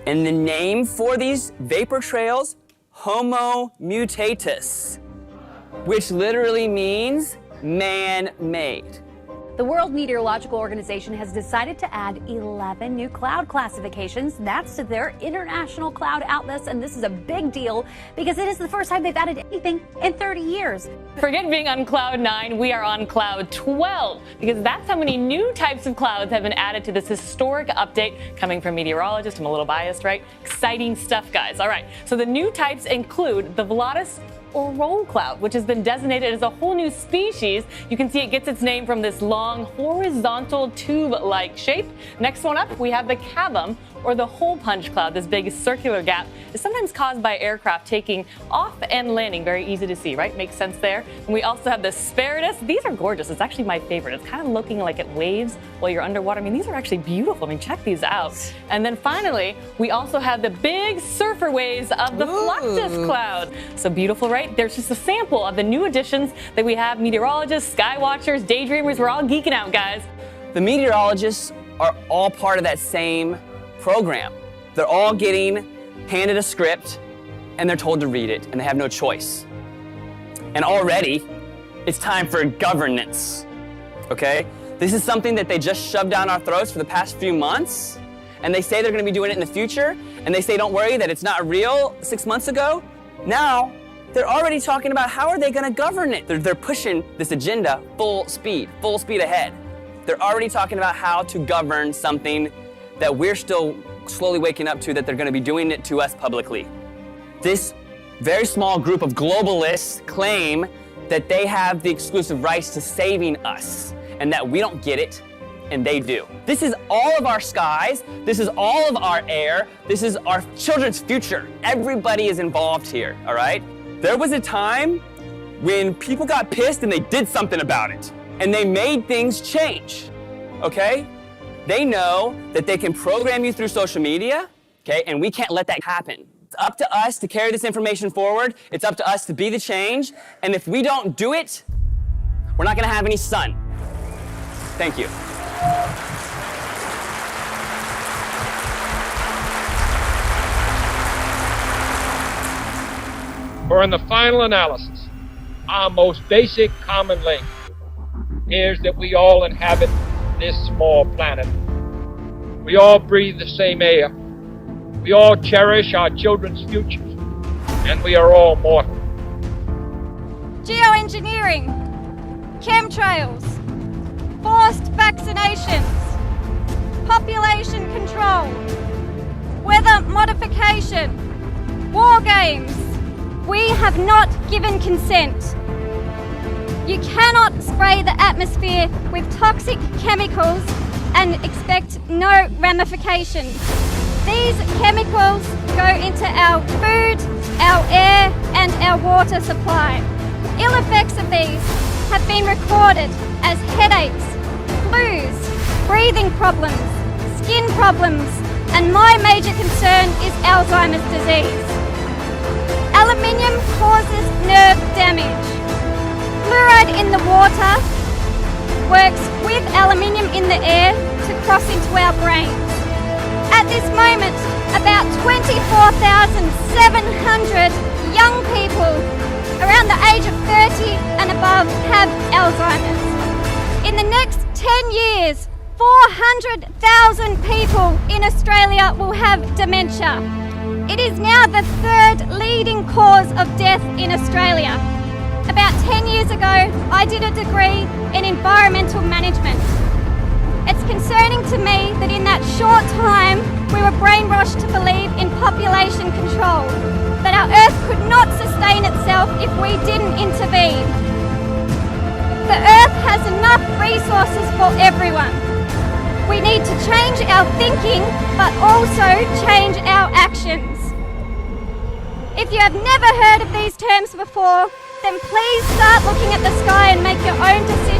And the name for these vapor trails, Homo mutatus, which literally means man-made. The World Meteorological Organization has decided to add 11 new cloud classifications. That's to their international cloud atlas, and this is a big deal because it is the first time they've added anything in 30 years. Forget being on cloud 9, we are on cloud 12 because that's how many new types of clouds have been added to this historic update coming from meteorologists. I'm a little biased, right? Exciting stuff, guys. All right, so the new types include the Volatus or roll cloud, which has been designated as a whole new species. You can see it gets its name from this long horizontal tube-like shape. Next one up, we have the cavum, or the hole punch cloud. This big circular gap is sometimes caused by aircraft taking off and landing. Very easy to see, right? Makes sense there. And we also have the spiritus. These are gorgeous. It's actually my favorite. It's kind of looking like it waves while you're underwater. I mean, these are actually beautiful. I mean, check these out. And then finally, we also have the big surfer waves of the fluctus cloud. So beautiful, right? There's just a sample of the new additions that we have. Meteorologists, sky watchers, daydreamers, we're all geeking out, guys. The meteorologists are all part of that same program. They're all getting handed a script and they're told to read it and they have no choice. And already it's time for governance, okay? This is something that they just shoved down our throats for the past few months, and they say they're gonna be doing it in the future, and they say don't worry that it's not real 6 months ago. Now they're already talking about how are they gonna govern it. They're pushing this agenda full speed ahead. They're already talking about how to govern something that we're still slowly waking up to, that they're gonna be doing it to us publicly. This very small group of globalists claim that they have the exclusive rights to saving us and that we don't get it and they do. This is all of our skies, this is all of our air, this is our children's future. Everybody is involved here, all right? There was a time when people got pissed and they did something about it and they made things change, okay? They know that they can program you through social media, okay, and we can't let that happen. It's up to us to carry this information forward. It's up to us to be the change. And if we don't do it, we're not gonna have any sun. Thank you. For in the final analysis, our most basic common link is that we all inhabit this small planet. We all breathe the same air. We all cherish our children's futures, and we are all mortal. Geoengineering, chemtrails, forced vaccinations, population control, weather modification, war games. We have not given consent. You cannot spray the atmosphere with toxic chemicals and expect no ramifications. These chemicals go into our food, our air, and our water supply. Ill effects of these have been recorded as headaches, flus, breathing problems, skin problems, and my major concern is Alzheimer's disease. Aluminium causes nerve damage. Fluoride in the water works with aluminium in the air to cross into our brains. At this moment, about 24,700 young people around the age of 30 and above have Alzheimer's. In the next 10 years, 400,000 people in Australia will have dementia. It is now the third leading cause of death in Australia. About 10 years ago, I did a degree in environmental management. It's concerning to me that in that short time, we were brainwashed to believe in population control, that our Earth could not sustain itself if we didn't intervene. The Earth has enough resources for everyone. We need to change our thinking, but also change our actions. If you have never heard of these terms before, then please start looking at the sky and make your own decisions.